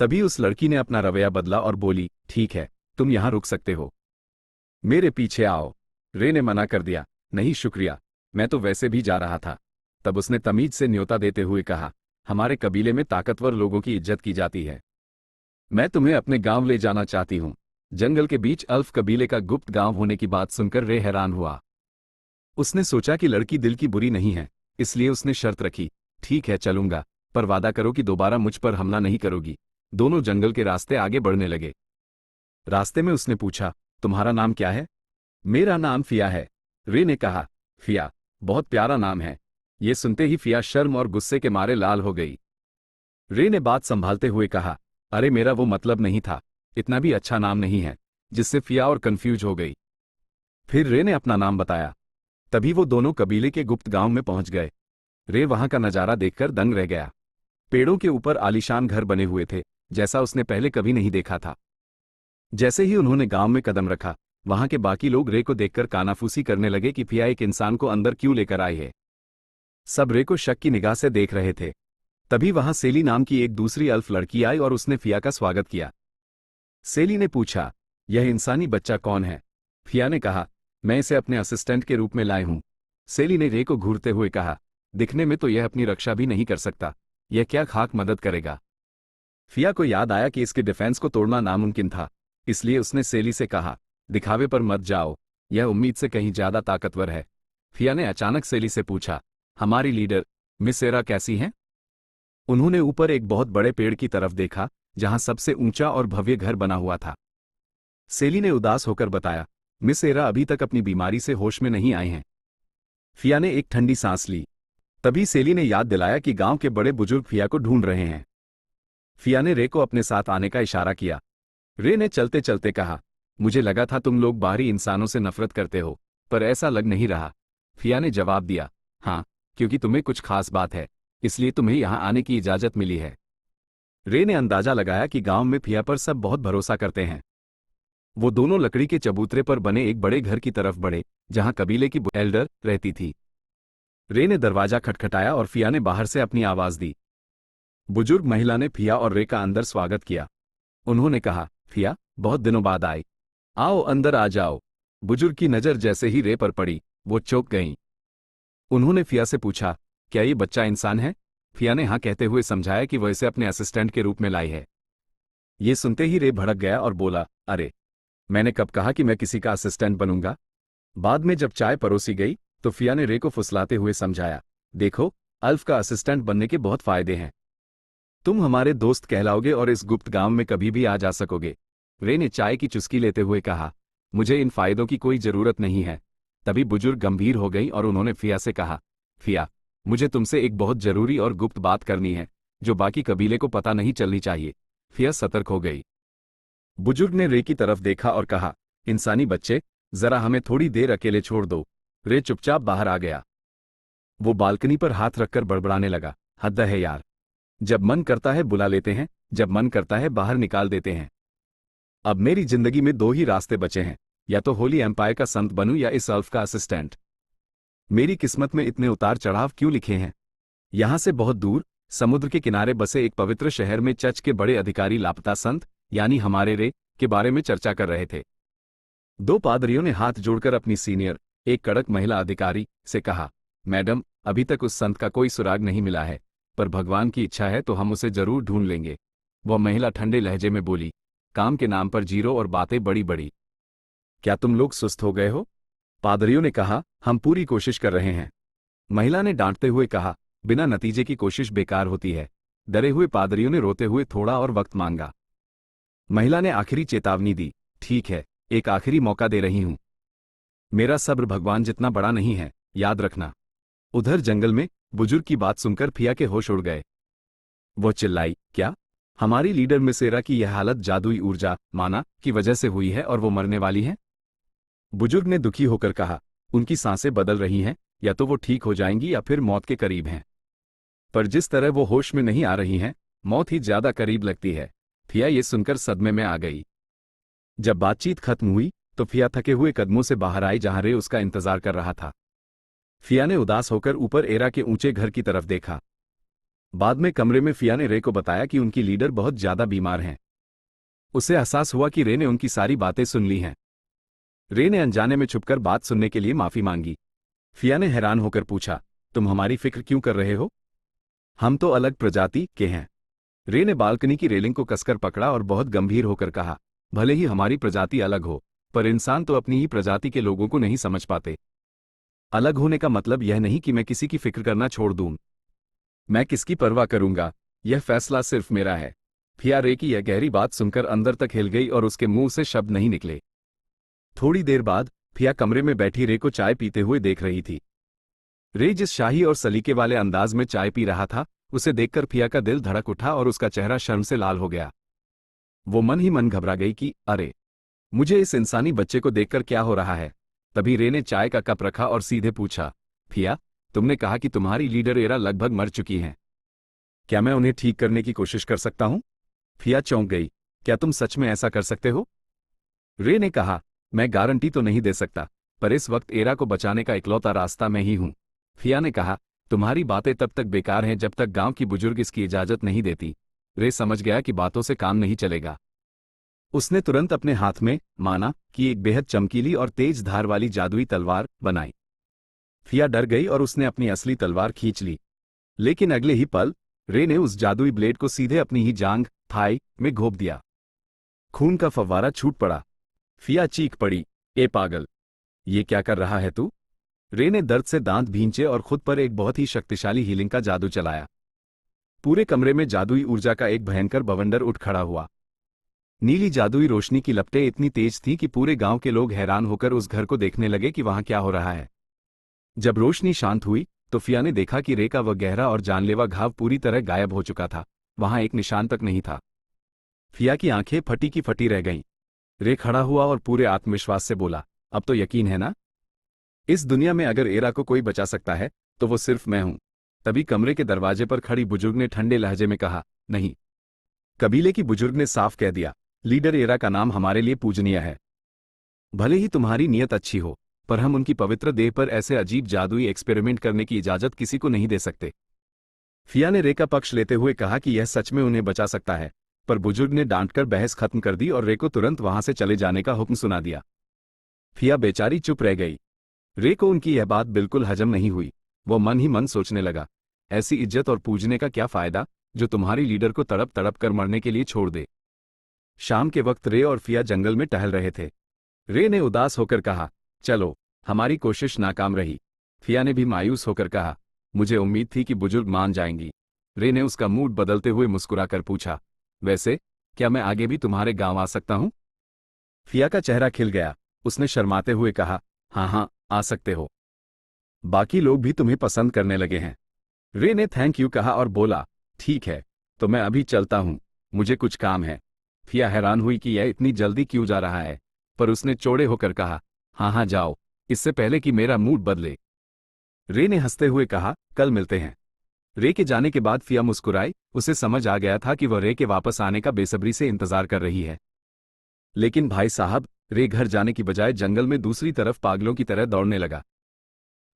तभी उस लड़की ने अपना रवैया बदला और बोली, ठीक है, तुम यहां रुक सकते हो, मेरे पीछे आओ। रे ने मना कर दिया, नहीं शुक्रिया, मैं तो वैसे भी जा रहा था। तब उसने तमीज से न्योता देते हुए कहा, हमारे कबीले में ताकतवर लोगों की इज्जत की जाती है। मैं तुम्हें अपने गांव ले जाना चाहती हूं। जंगल के बीच अल्फ कबीले का गुप्त गांव होने की बात सुनकर रे हैरान हुआ। उसने सोचा कि लड़की दिल की बुरी नहीं है, इसलिए उसने शर्त रखी, ठीक है चलूंगा, पर वादा करो कि दोबारा मुझ पर हमला नहीं करोगी। दोनों जंगल के रास्ते आगे बढ़ने लगे। रास्ते में उसने पूछा, तुम्हारा नाम क्या है? मेरा नाम फिया है। रे ने कहा, फिया, बहुत प्यारा नाम है। ये सुनते ही फिया शर्म और गुस्से के मारे लाल हो गई। रे ने बात संभालते हुए कहा, अरे मेरा वो मतलब नहीं था, इतना भी अच्छा नाम नहीं है। जिससे फिया और कंफ्यूज हो गई। फिर रे ने अपना नाम बताया। तभी वो दोनों कबीले के गुप्त गांव में पहुंच गए। रे वहां का नजारा देखकर दंग रह गया। पेड़ों के ऊपर आलीशान घर बने हुए थे, जैसा उसने पहले कभी नहीं देखा था। जैसे ही उन्होंने गांव में कदम रखा, वहां के बाकी लोग रे को देखकर कानाफूसी करने लगे कि फिया एक इंसान को अंदर क्यों लेकर आई है। सब रे को शक की निगाह से देख रहे थे। तभी वहां सेली नाम की एक दूसरी अल्फ लड़की आई और उसने फिया का स्वागत किया। सेली ने पूछा, यह इंसानी बच्चा कौन है? फिया ने कहा, मैं इसे अपने असिस्टेंट के रूप में लाए हूं। सेली ने रे को घूरते हुए कहा, दिखने में तो यह अपनी रक्षा भी नहीं कर सकता, यह क्या खाक मदद करेगा? फिया को याद आया कि इसके डिफेंस को तोड़ना नामुमकिन था, इसलिए उसने सेली से कहा, दिखावे पर मत जाओ, यह उम्मीद से कहीं ज्यादा ताकतवर है। फिया ने अचानक सेली से पूछा, हमारी लीडर मिस एरा कैसी हैं? उन्होंने ऊपर एक बहुत बड़े पेड़ की तरफ देखा, जहां सबसे ऊंचा और भव्य घर बना हुआ था। सेली ने उदास होकर बताया, मिस एरा अभी तक अपनी बीमारी से होश में नहीं आए हैं। फिया ने एक ठंडी सांस ली। तभी सेली ने याद दिलाया कि गांव के बड़े बुजुर्ग फिया को ढूंढ रहे हैं। फिया ने रे को अपने साथ आने का इशारा किया। रे ने चलते चलते कहा, मुझे लगा था तुम लोग बाहरी इंसानों से नफरत करते हो, पर ऐसा लग नहीं रहा। फिया ने जवाब दिया, हाँ, क्योंकि तुम्हें कुछ खास बात है, इसलिए तुम्हें यहां आने की इजाजत मिली है। रे ने अंदाजा लगाया कि गांव में फिया पर सब बहुत भरोसा करते हैं। वो दोनों लकड़ी के चबूतरे पर बने एक बड़े घर की तरफ बढ़े, जहां कबीले की एल्डर रहती थी। रे ने दरवाजा खटखटाया और फिया ने बाहर से अपनी आवाज दी। बुजुर्ग महिला ने फिया और रे का अंदर स्वागत किया। उन्होंने कहा, फिया, बहुत दिनों बाद आई, आओ अंदर आ जाओ। बुजुर्ग की नजर जैसे ही रे पर पड़ी, वो चौंक गईं। उन्होंने फिया से पूछा, क्या ये बच्चा इंसान है? फिया ने हाँ कहते हुए समझाया कि वह इसे अपने असिस्टेंट के रूप में लाई है। ये सुनते ही रे भड़क गया और बोला, अरे, मैंने कब कहा कि मैं किसी का असिस्टेंट बनूंगा? बाद में जब चाय परोसी गई तो फिया ने रे को फुसलाते हुए समझाया, देखो, अल्फ का असिस्टेंट बनने के बहुत फायदे हैं। तुम हमारे दोस्त कहलाओगे और इस गुप्त गांव में कभी भी आ जा सकोगे। रे ने चाय की चुस्की लेते हुए कहा, मुझे इन फायदों की कोई जरूरत नहीं है। तभी बुजुर्ग गंभीर हो गई और उन्होंने फिया से कहा, फिया, मुझे तुमसे एक बहुत जरूरी और गुप्त बात करनी है, जो बाकी कबीले को पता नहीं चलनी चाहिए। फिया सतर्क हो गई। बुजुर्ग ने रे की तरफ देखा और कहा, इंसानी बच्चे, जरा हमें थोड़ी देर अकेले छोड़ दो। रे चुपचाप बाहर आ गया। वो बालकनी पर हाथ रखकर बड़बड़ाने लगा, हद है यार, जब मन करता है बुला लेते हैं, जब मन करता है बाहर निकाल देते हैं। अब मेरी जिंदगी में दो ही रास्ते बचे हैं, या तो होली एम्पायर का संत बनूं या इस अल्फ का असिस्टेंट। मेरी किस्मत में इतने उतार चढ़ाव क्यों लिखे हैं? यहां से बहुत दूर समुद्र के किनारे बसे एक पवित्र शहर में चर्च के बड़े अधिकारी लापता संत यानी हमारे रे के बारे में चर्चा कर रहे थे। दो पादरियों ने हाथ जोड़कर अपनी सीनियर, एक कड़क महिला अधिकारी, से कहा, मैडम, अभी तक उस संत का कोई सुराग नहीं मिला है, पर भगवान की इच्छा है तो हम उसे जरूर ढूंढ लेंगे। वह महिला ठंडे लहजे में बोली, काम के नाम पर जीरो और बातें बड़ी बड़ी। क्या तुम लोग सुस्त हो गए हो? पादरियों ने कहा, हम पूरी कोशिश कर रहे हैं। महिला ने डांटते हुए कहा, बिना नतीजे की कोशिश बेकार होती है। डरे हुए पादरियों ने रोते हुए थोड़ा और वक्त मांगा। महिला ने आखिरी चेतावनी दी, ठीक है, एक आखिरी मौका दे रही हूं। मेरा सब्र भगवान जितना बड़ा नहीं है, याद रखना। उधर जंगल में बुजुर्ग की बात सुनकर फिया के होश उड़ गए। वो चिल्लाई, क्या? हमारी लीडर मिसेरा की यह हालत जादुई ऊर्जा माना की वजह से हुई है और वो मरने वाली है? बुजुर्ग ने दुखी होकर कहा, उनकी सांसें बदल रही हैं, या तो वो ठीक हो जाएंगी या फिर मौत के करीब हैं। पर जिस तरह वो होश में नहीं आ रही हैं, मौत ही ज्यादा करीब लगती है। फिया ये सुनकर सदमे में आ गई। जब बातचीत खत्म हुई तो फिया थके हुए कदमों से बाहर आई जहां रे उसका इंतजार कर रहा था। फिया ने उदास होकर ऊपर एरा के ऊंचे घर की तरफ देखा। बाद में कमरे में फिया ने रे को बताया कि उनकी लीडर बहुत ज्यादा बीमार हैं। उसे एहसास हुआ कि रे ने उनकी सारी बातें सुन ली हैं। रे ने अनजाने में छुपकर बात सुनने के लिए माफी मांगी। फिया ने हैरान होकर पूछा, तुम हमारी फिक्र क्यों कर रहे हो? हम तो अलग प्रजाति के हैं। रे ने बालकनी की रेलिंग को कसकर पकड़ा और बहुत गंभीर होकर कहा, भले ही हमारी प्रजाति अलग हो, पर इंसान तो अपनी ही प्रजाति के लोगों को नहीं समझ पाते। अलग होने का मतलब यह नहीं कि मैं किसी की फिक्र करना छोड़ दूं। मैं किसकी परवाह करूंगा, यह फैसला सिर्फ मेरा है। फिया रे की यह गहरी बात सुनकर अंदर तक हिल गई और उसके मुंह से शब्द नहीं निकले। थोड़ी देर बाद फिया कमरे में बैठी रे को चाय पीते हुए देख रही थी। रे जिस शाही और सलीके वाले अंदाज में चाय पी रहा था, उसे देखकर फिया का दिल धड़क उठा और उसका चेहरा शर्म से लाल हो गया। वो मन ही मन घबरा गई कि अरे, मुझे इस इंसानी बच्चे को देखकर क्या हो रहा है। तभी रे ने चाय का कप रखा और सीधे पूछा, फिया, तुमने कहा कि तुम्हारी लीडर एरा लगभग मर चुकी हैं। क्या मैं उन्हें ठीक करने की कोशिश कर सकता हूं? फिया चौंक गई, क्या तुम सच में ऐसा कर सकते हो? रे ने कहा, मैं गारंटी तो नहीं दे सकता, पर इस वक्त एरा को बचाने का इकलौता रास्ता मैं ही हूं। फिया ने कहा, तुम्हारी बातें तब तक बेकार हैं जब तक गांव की बुजुर्ग इसकी इजाजत नहीं देती। रे समझ गया कि बातों से काम नहीं चलेगा। उसने तुरंत अपने हाथ में माना कि एक बेहद चमकीली और तेज धार वाली जादुई तलवार बनाई। फिया डर गई और उसने अपनी असली तलवार खींच ली। लेकिन अगले ही पल रे ने उस जादुई ब्लेड को सीधे अपनी ही जांघ थाई में घोंप दिया। खून का फव्वारा छूट पड़ा। फिया चीख पड़ी, ए पागल, ये क्या कर रहा है तू? रे ने दर्द से दांत भींचे और खुद पर एक बहुत ही शक्तिशाली हीलिंग का जादू चलाया। पूरे कमरे में जादुई ऊर्जा का एक भयंकर बवंडर उठ खड़ा हुआ। नीली जादुई रोशनी की लपटें इतनी तेज थीं कि पूरे गांव के लोग हैरान होकर उस घर को देखने लगे कि वहां क्या हो रहा है। जब रोशनी शांत हुई तो फिया ने देखा कि रे का वह गहरा और जानलेवा घाव पूरी तरह गायब हो चुका था। वहां एक निशान तक नहीं था। फिया की आंखें फटी की फटी रह गईं। रे खड़ा हुआ और पूरे आत्मविश्वास से बोला, अब तो यकीन है ना? इस दुनिया में अगर एरा को कोई बचा सकता है तो वो सिर्फ मैं हूं। तभी कमरे के दरवाजे पर खड़ी बुजुर्ग ने ठंडे लहजे में कहा, नहीं। कबीले की बुजुर्ग ने साफ कह दिया, लीडर एरा का नाम हमारे लिए पूजनीय है। भले ही तुम्हारी नीयत अच्छी हो, पर हम उनकी पवित्र देह पर ऐसे अजीब जादुई एक्सपेरिमेंट करने की इजाजत किसी को नहीं दे सकते। फिया ने रे का पक्ष लेते हुए कहा कि यह सच में उन्हें बचा सकता है, पर बुजुर्ग ने डांटकर बहस खत्म कर दी और रे को तुरंत वहां से चले जाने का हुक्म सुना दिया। फिया बेचारी चुप रह गई। रे को उनकी यह बात बिल्कुल हजम नहीं हुई। वो मन ही मन सोचने लगा, ऐसी इज्जत और पूजने का क्या फायदा जो तुम्हारी लीडर को तड़प तड़प कर मरने के लिए छोड़ दे। शाम के वक्त रे और फिया जंगल में टहल रहे थे। रे ने उदास होकर कहा, चलो, हमारी कोशिश नाकाम रही। फिया ने भी मायूस होकर कहा, मुझे उम्मीद थी कि बुजुर्ग मान जाएंगी। रे ने उसका मूड बदलते हुए मुस्कुराकर पूछा, वैसे क्या मैं आगे भी तुम्हारे गांव आ सकता हूं? फिया का चेहरा खिल गया। उसने शर्माते हुए कहा, हाँ हाँ, आ सकते हो। बाकी लोग भी तुम्हें पसंद करने लगे हैं। रे ने थैंक यू कहा और बोला, ठीक है, तो मैं अभी चलता हूं, मुझे कुछ काम है। फिया हैरान हुई कि यह इतनी जल्दी क्यों जा रहा है, पर उसने चौड़े होकर कहा, हाँ हाँ जाओ, इससे पहले कि मेरा मूड बदले। रे ने हंसते हुए कहा, कल मिलते हैं। रे के जाने के बाद फिया मुस्कुराई। उसे समझ आ गया था कि वह रे के वापस आने का बेसब्री से इंतजार कर रही है। लेकिन भाई साहब, रे घर जाने की बजाय जंगल में दूसरी तरफ पागलों की तरह दौड़ने लगा।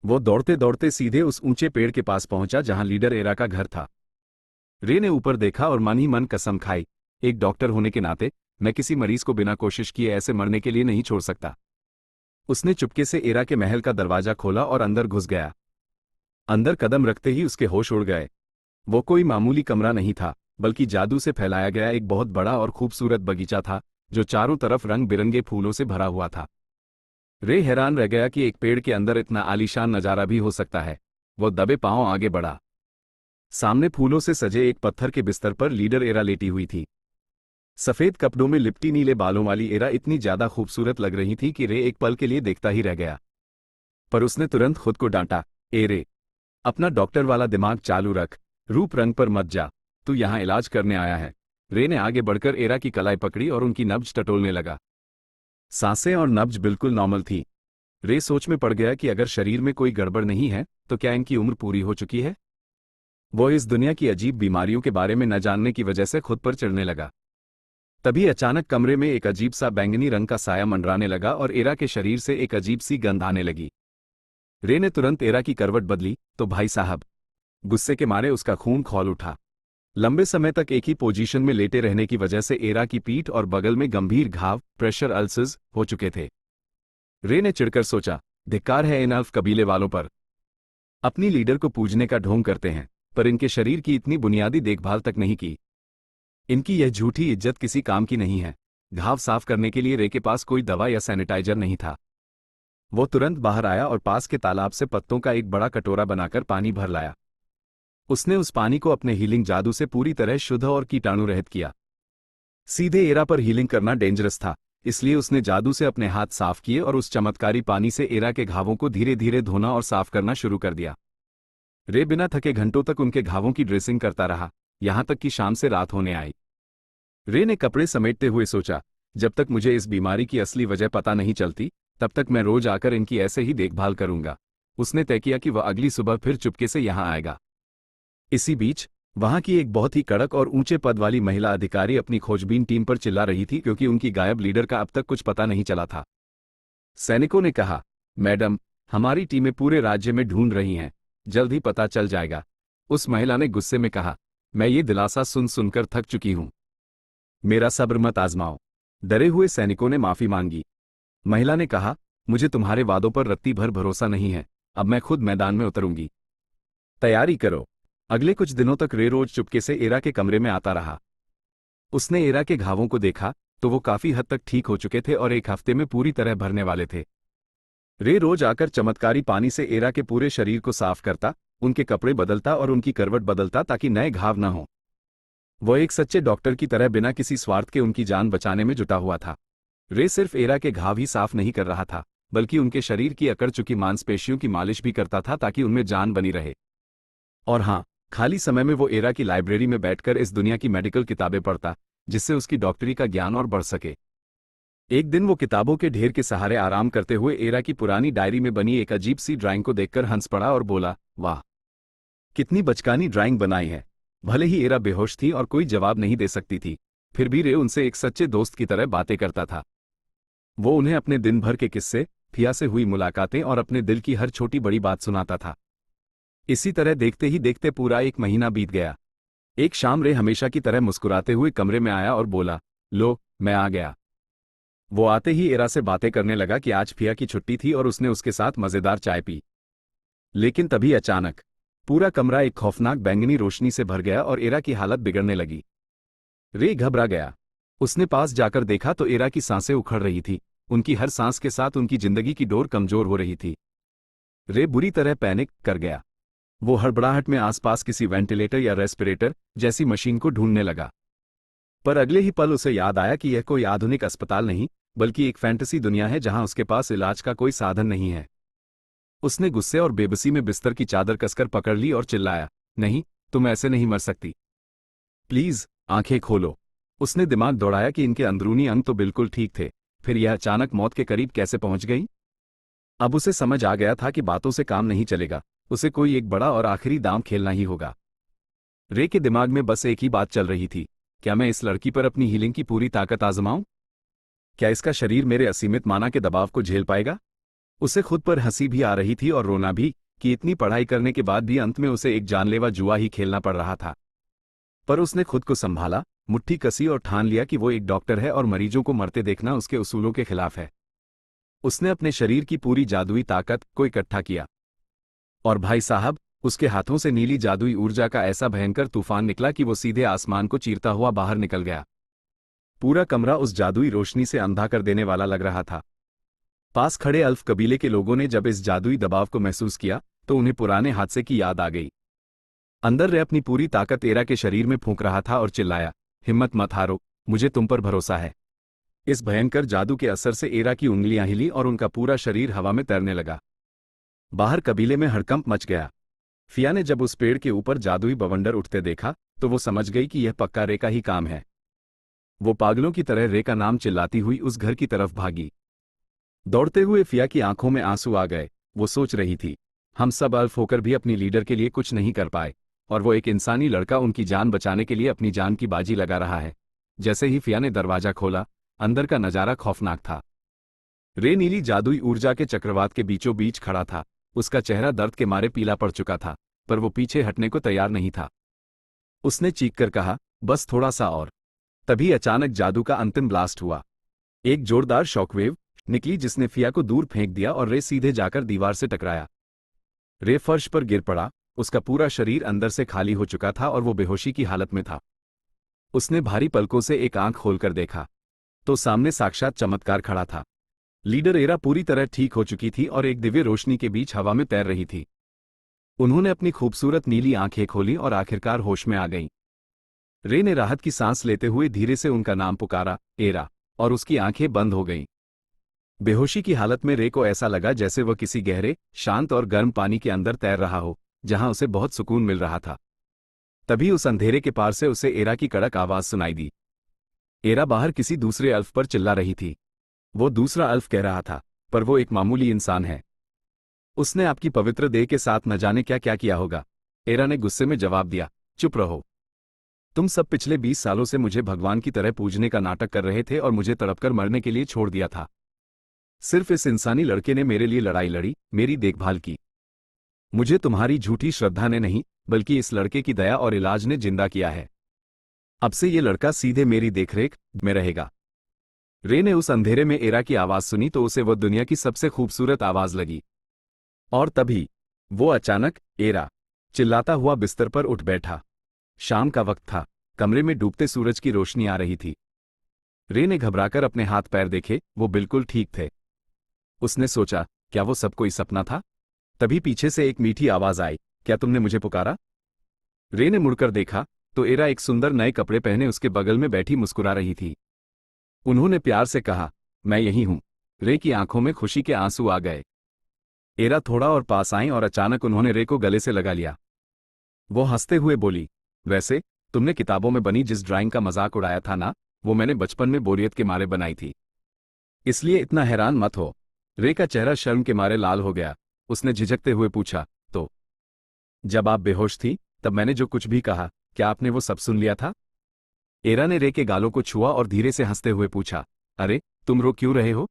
वो दौड़ते दौड़ते सीधे उस ऊंचे पेड़ के पास पहुंचा जहां लीडर एरा का घर था। रे ने ऊपर देखा और मन ही मन कसम खाई, एक डॉक्टर होने के नाते मैं किसी मरीज को बिना कोशिश किए ऐसे मरने के लिए नहीं छोड़ सकता। उसने चुपके से एरा के महल का दरवाजा खोला और अंदर घुस गया। अंदर कदम रखते ही उसके होश उड़ गए। वो कोई मामूली कमरा नहीं था, बल्कि जादू से फैलाया गया एक बहुत बड़ा और खूबसूरत बगीचा था, जो चारों तरफ रंग बिरंगे फूलों से भरा हुआ था। रे हैरान रह गया कि एक पेड़ के अंदर इतना आलीशान नजारा भी हो सकता है। वो दबे पांव आगे बढ़ा। सामने फूलों से सजे एक पत्थर के बिस्तर पर लीडर एरा लेटी हुई थी। सफेद कपड़ों में लिपटी नीले बालों वाली एरा इतनी ज्यादा खूबसूरत लग रही थी कि रे एक पल के लिए देखता ही रह गया। पर उसने तुरंत खुद को डांटा, ए रे, अपना डॉक्टर वाला दिमाग चालू रख, रूप रंग पर मत जा, तू यहाँ इलाज करने आया है। रे ने आगे बढ़कर एरा की कलाई पकड़ी और उनकी नब्ज टटोलने लगा। सांसें और नब्ज बिल्कुल नॉर्मल थी। रे सोच में पड़ गया कि अगर शरीर में कोई गड़बड़ नहीं है तो क्या इनकी उम्र पूरी हो चुकी है। वो इस दुनिया की अजीब बीमारियों के बारे में न जानने की वजह से खुद पर चिढ़ने लगा। तभी अचानक कमरे में एक अजीब सा बैंगनी रंग का साया मंडराने लगा और एरा के शरीर से एक अजीब सी गंध आने लगी। रे ने तुरंत एरा की करवट बदली तो भाई साहब, गुस्से के मारे उसका खून खौल उठा। लंबे समय तक एक ही पोजीशन में लेटे रहने की वजह से एरा की पीठ और बगल में गंभीर घाव, प्रेशर अल्सर्स हो चुके थे। रे ने चिढ़कर सोचा, धिक्कार है इन अल्फ कबीले वालों पर। अपनी लीडर को पूजने का ढोंग करते हैं, पर इनके शरीर की इतनी बुनियादी देखभाल तक नहीं की। इनकी यह झूठी इज्जत किसी काम की नहीं है। घाव साफ करने के लिए रे के पास कोई दवा या सैनिटाइजर नहीं था। वो तुरंत बाहर आया और पास के तालाब से पत्तों का एक बड़ा कटोरा बनाकर पानी भर लाया। उसने उस पानी को अपने हीलिंग जादू से पूरी तरह शुद्ध और कीटाणु रहित किया। सीधे एरा पर हीलिंग करना डेंजरस था, इसलिए उसने जादू से अपने हाथ साफ किए और उस चमत्कारी पानी से एरा के घावों को धीरे धीरे धोना और साफ करना शुरू कर दिया। रे बिना थके घंटों तक उनके घावों की ड्रेसिंग करता रहा, यहां तक कि शाम से रात होने आई। रे ने कपड़े समेटते हुए सोचा, जब तक मुझे इस बीमारी की असली वजह पता नहीं चलती, तब तक मैं रोज आकर इनकी ऐसे ही देखभाल करूंगा। उसने तय किया कि वह अगली सुबह फिर चुपके से यहां आएगा। इसी बीच वहां की एक बहुत ही कड़क और ऊंचे पद वाली महिला अधिकारी अपनी खोजबीन टीम पर चिल्ला रही थी क्योंकि उनकी गायब लीडर का अब तक कुछ पता नहीं चला था। सैनिकों ने कहा, मैडम, हमारी टीमें पूरे राज्य में ढूंढ रही हैं, जल्द ही पता चल जाएगा। उस महिला ने गुस्से में कहा, मैं ये दिलासा सुन सुनकर थक चुकी हूं, मेरा सब्र मत आजमाओ। डरे हुए सैनिकों ने माफी मांगी। महिला ने कहा, मुझे तुम्हारे वादों पर रत्ती भर भरोसा नहीं है, अब मैं खुद मैदान में उतरूंगी। तैयारी करो। अगले कुछ दिनों तक रे रोज चुपके से एरा के कमरे में आता रहा। उसने एरा के घावों को देखा तो वो काफी हद तक ठीक हो चुके थे और एक हफ्ते में पूरी तरह भरने वाले थे। रे रोज आकर चमत्कारी पानी से एरा के पूरे शरीर को साफ करता, उनके कपड़े बदलता और उनकी करवट बदलता ताकि नए घाव न हो। वो एक सच्चे डॉक्टर की तरह बिना किसी स्वार्थ के उनकी जान बचाने में जुटा हुआ था। रे सिर्फ एरा के घाव ही साफ नहीं कर रहा था, बल्कि उनके शरीर की अकड़ चुकी मांसपेशियों की मालिश भी करता था ताकि उनमें जान बनी रहे। और हाँ, खाली समय में वो एरा की लाइब्रेरी में बैठकर इस दुनिया की मेडिकल किताबें पढ़ता, जिससे उसकी डॉक्टरी का ज्ञान और बढ़ सके। एक दिन वो किताबों के ढेर के सहारे आराम करते हुए एरा की पुरानी डायरी में बनी एक अजीब सी ड्राइंग को देखकर हंस पड़ा और बोला, वाह, कितनी बचकानी ड्राइंग बनाई है। भले ही एरा बेहोश थी और कोई जवाब नहीं दे सकती थी, फिर भी रे उनसे एक सच्चे दोस्त की तरह बातें करता था। वो उन्हें अपने दिन भर के किस्से, फिया से हुई मुलाकातें और अपने दिल की हर छोटी बड़ी बात सुनाता था। इसी तरह देखते ही देखते पूरा एक महीना बीत गया। एक शाम रे हमेशा की तरह मुस्कुराते हुए कमरे में आया और बोला, लो, मैं आ गया। वो आते ही एरा से बातें करने लगा कि आज फिया की छुट्टी थी और उसने उसके साथ मजेदार चाय पी। लेकिन तभी अचानक पूरा कमरा एक खौफनाक बैंगनी रोशनी से भर गया और एरा की हालत बिगड़ने लगी। रे घबरा गया। उसने पास जाकर देखा तो एरा की सांसें उखड़ रही थी, उनकी हर सांस के साथ उनकी जिंदगी की डोर कमजोर हो रही थी। रे बुरी तरह पैनिक कर गया। वो हड़बड़ाहट में आसपास किसी वेंटिलेटर या रेस्पिरेटर जैसी मशीन को ढूंढने लगा। पर अगले ही पल उसे याद आया कि यह कोई आधुनिक अस्पताल नहीं, बल्कि एक फैंटेसी दुनिया है जहां उसके पास इलाज का कोई साधन नहीं है। उसने गुस्से और बेबसी में बिस्तर की चादर कसकर पकड़ ली और चिल्लाया, नहीं, तुम ऐसे नहीं मर सकती। प्लीज, आंखें खोलो। उसने दिमाग दौड़ाया कि इनके अंदरूनी अंग तो बिल्कुल ठीक थे, फिर यह अचानक मौत के करीब कैसे पहुंच गई। अब उसे समझ आ गया था कि बातों से काम नहीं चलेगा, उसे कोई एक बड़ा और आखिरी दांव खेलना ही होगा। रे के दिमाग में बस एक ही बात चल रही थी, क्या मैं इस लड़की पर अपनी हीलिंग की पूरी ताकत आजमाऊं? क्या इसका शरीर मेरे असीमित माना के दबाव को झेल पाएगा? उसे खुद पर हंसी भी आ रही थी और रोना भी, कि इतनी पढ़ाई करने के बाद भी अंत में उसे एक जानलेवा जुआ ही खेलना पड़ रहा था। पर उसने खुद को संभाला, मुट्ठी कसी और ठान लिया कि वो एक डॉक्टर है और मरीजों को मरते देखना उसके उसूलों के खिलाफ है। उसने अपने शरीर की पूरी जादुई ताकत को इकट्ठा किया और भाई साहब, उसके हाथों से नीली जादुई ऊर्जा का ऐसा भयंकर तूफान निकला कि वो सीधे आसमान को चीरता हुआ बाहर निकल गया। पूरा कमरा उस जादुई रोशनी से अंधा कर देने वाला लग रहा था। पास खड़े अल्फ कबीले के लोगों ने जब इस जादुई दबाव को महसूस किया तो उन्हें पुराने हादसे की याद आ गई। अंदर रे अपनी पूरी ताकत एरा के शरीर में फूंक रहा था और चिल्लाया, हिम्मत मत हारो, मुझे तुम पर भरोसा है। इस भयंकर जादू के असर से एरा की उंगलियां हिली और उनका पूरा शरीर हवा में तैरने लगा। बाहर कबीले में हड़कंप मच गया। फिया ने जब उस पेड़ के ऊपर जादुई बवंडर उठते देखा तो वो समझ गई कि यह पक्का रे का ही काम है। वो पागलों की तरह रे का नाम चिल्लाती हुई उस घर की तरफ भागी। दौड़ते हुए फिया की आंखों में आंसू आ गए। वो सोच रही थी, हम सब अल्फ होकर भी अपनी लीडर के लिए कुछ नहीं कर पाए, और वो एक इंसानी लड़का उनकी जान बचाने के लिए अपनी जान की बाजी लगा रहा है। जैसे ही फिया ने दरवाजा खोला, अंदर का नजारा खौफनाक था। रे नीली जादुई ऊर्जा के चक्रवात के बीचों बीच खड़ा था। उसका चेहरा दर्द के मारे पीला पड़ चुका था, पर वो पीछे हटने को तैयार नहीं था। उसने चीखकर कहा, बस थोड़ा सा और। तभी अचानक जादू का अंतिम ब्लास्ट हुआ। एक जोरदार शॉकवेव निकली जिसने फिया को दूर फेंक दिया और रे सीधे जाकर दीवार से टकराया। रे फर्श पर गिर पड़ा। उसका पूरा शरीर अंदर से खाली हो चुका था और वो बेहोशी की हालत में था। उसने भारी पलकों से एक आंख खोलकर देखा तो सामने साक्षात चमत्कार खड़ा था। लीडर एरा पूरी तरह ठीक हो चुकी थी और एक दिव्य रोशनी के बीच हवा में तैर रही थी। उन्होंने अपनी खूबसूरत नीली आंखें खोली और आखिरकार होश में आ गईं। रे ने राहत की सांस लेते हुए धीरे से उनका नाम पुकारा, एरा, और उसकी आंखें बंद हो गईं। बेहोशी की हालत में रे को ऐसा लगा जैसे वह किसी गहरे, शांत और गर्म पानी के अंदर तैर रहा हो, जहां उसे बहुत सुकून मिल रहा था। तभी उस अंधेरे के पार से उसे एरा की कड़क आवाज सुनाई दी। एरा बाहर किसी दूसरे अल्फ पर चिल्ला रही थी। वो दूसरा अल्फ कह रहा था, पर वो एक मामूली इंसान है। उसने आपकी पवित्र देह के साथ न जाने क्या क्या किया होगा। एरा ने गुस्से में जवाब दिया, चुप रहो। तुम सब पिछले 20 सालों से मुझे भगवान की तरह पूजने का नाटक कर रहे थे और मुझे तड़पकर मरने के लिए छोड़ दिया था। सिर्फ इस इंसानी लड़के ने मेरे लिए लड़ाई लड़ी, मेरी देखभाल की। मुझे तुम्हारी झूठी श्रद्धा ने नहीं, बल्कि इस लड़के की दया और इलाज ने जिंदा किया है। अब से ये लड़का सीधे मेरी देखरेख में रहेगा। रे ने उस अंधेरे में एरा की आवाज सुनी तो उसे वह दुनिया की सबसे खूबसूरत आवाज लगी। और तभी वो अचानक एरा चिल्लाता हुआ बिस्तर पर उठ बैठा। शाम का वक्त था। कमरे में डूबते सूरज की रोशनी आ रही थी। रे ने घबराकर अपने हाथ पैर देखे, वो बिल्कुल ठीक थे। उसने सोचा, क्या वो सब कोई सपना था? तभी पीछे से एक मीठी आवाज आई, क्या तुमने मुझे पुकारा? रे ने मुड़कर देखा तो एरा एक सुंदर नए कपड़े पहने उसके बगल में बैठी मुस्कुरा रही थी। उन्होंने प्यार से कहा, मैं यही हूं। रे की आंखों में खुशी के आंसू आ गए। एरा थोड़ा और पास आई और अचानक उन्होंने रे को गले से लगा लिया। वो हंसते हुए बोली, वैसे तुमने किताबों में बनी जिस ड्राइंग का मजाक उड़ाया था ना, वो मैंने बचपन में बोरियत के मारे बनाई थी। इसलिए इतना हैरान मत हो। रे का चेहरा शर्म के मारे लाल हो गया। उसने झिझकते हुए पूछा, तो जब आप बेहोश थी तब मैंने जो कुछ भी कहा, क्या आपने वो सब सुन लिया था? एरा ने रे के गालों को छुआ और धीरे से हंसते हुए पूछा, अरे तुम रो क्यों रहे हो?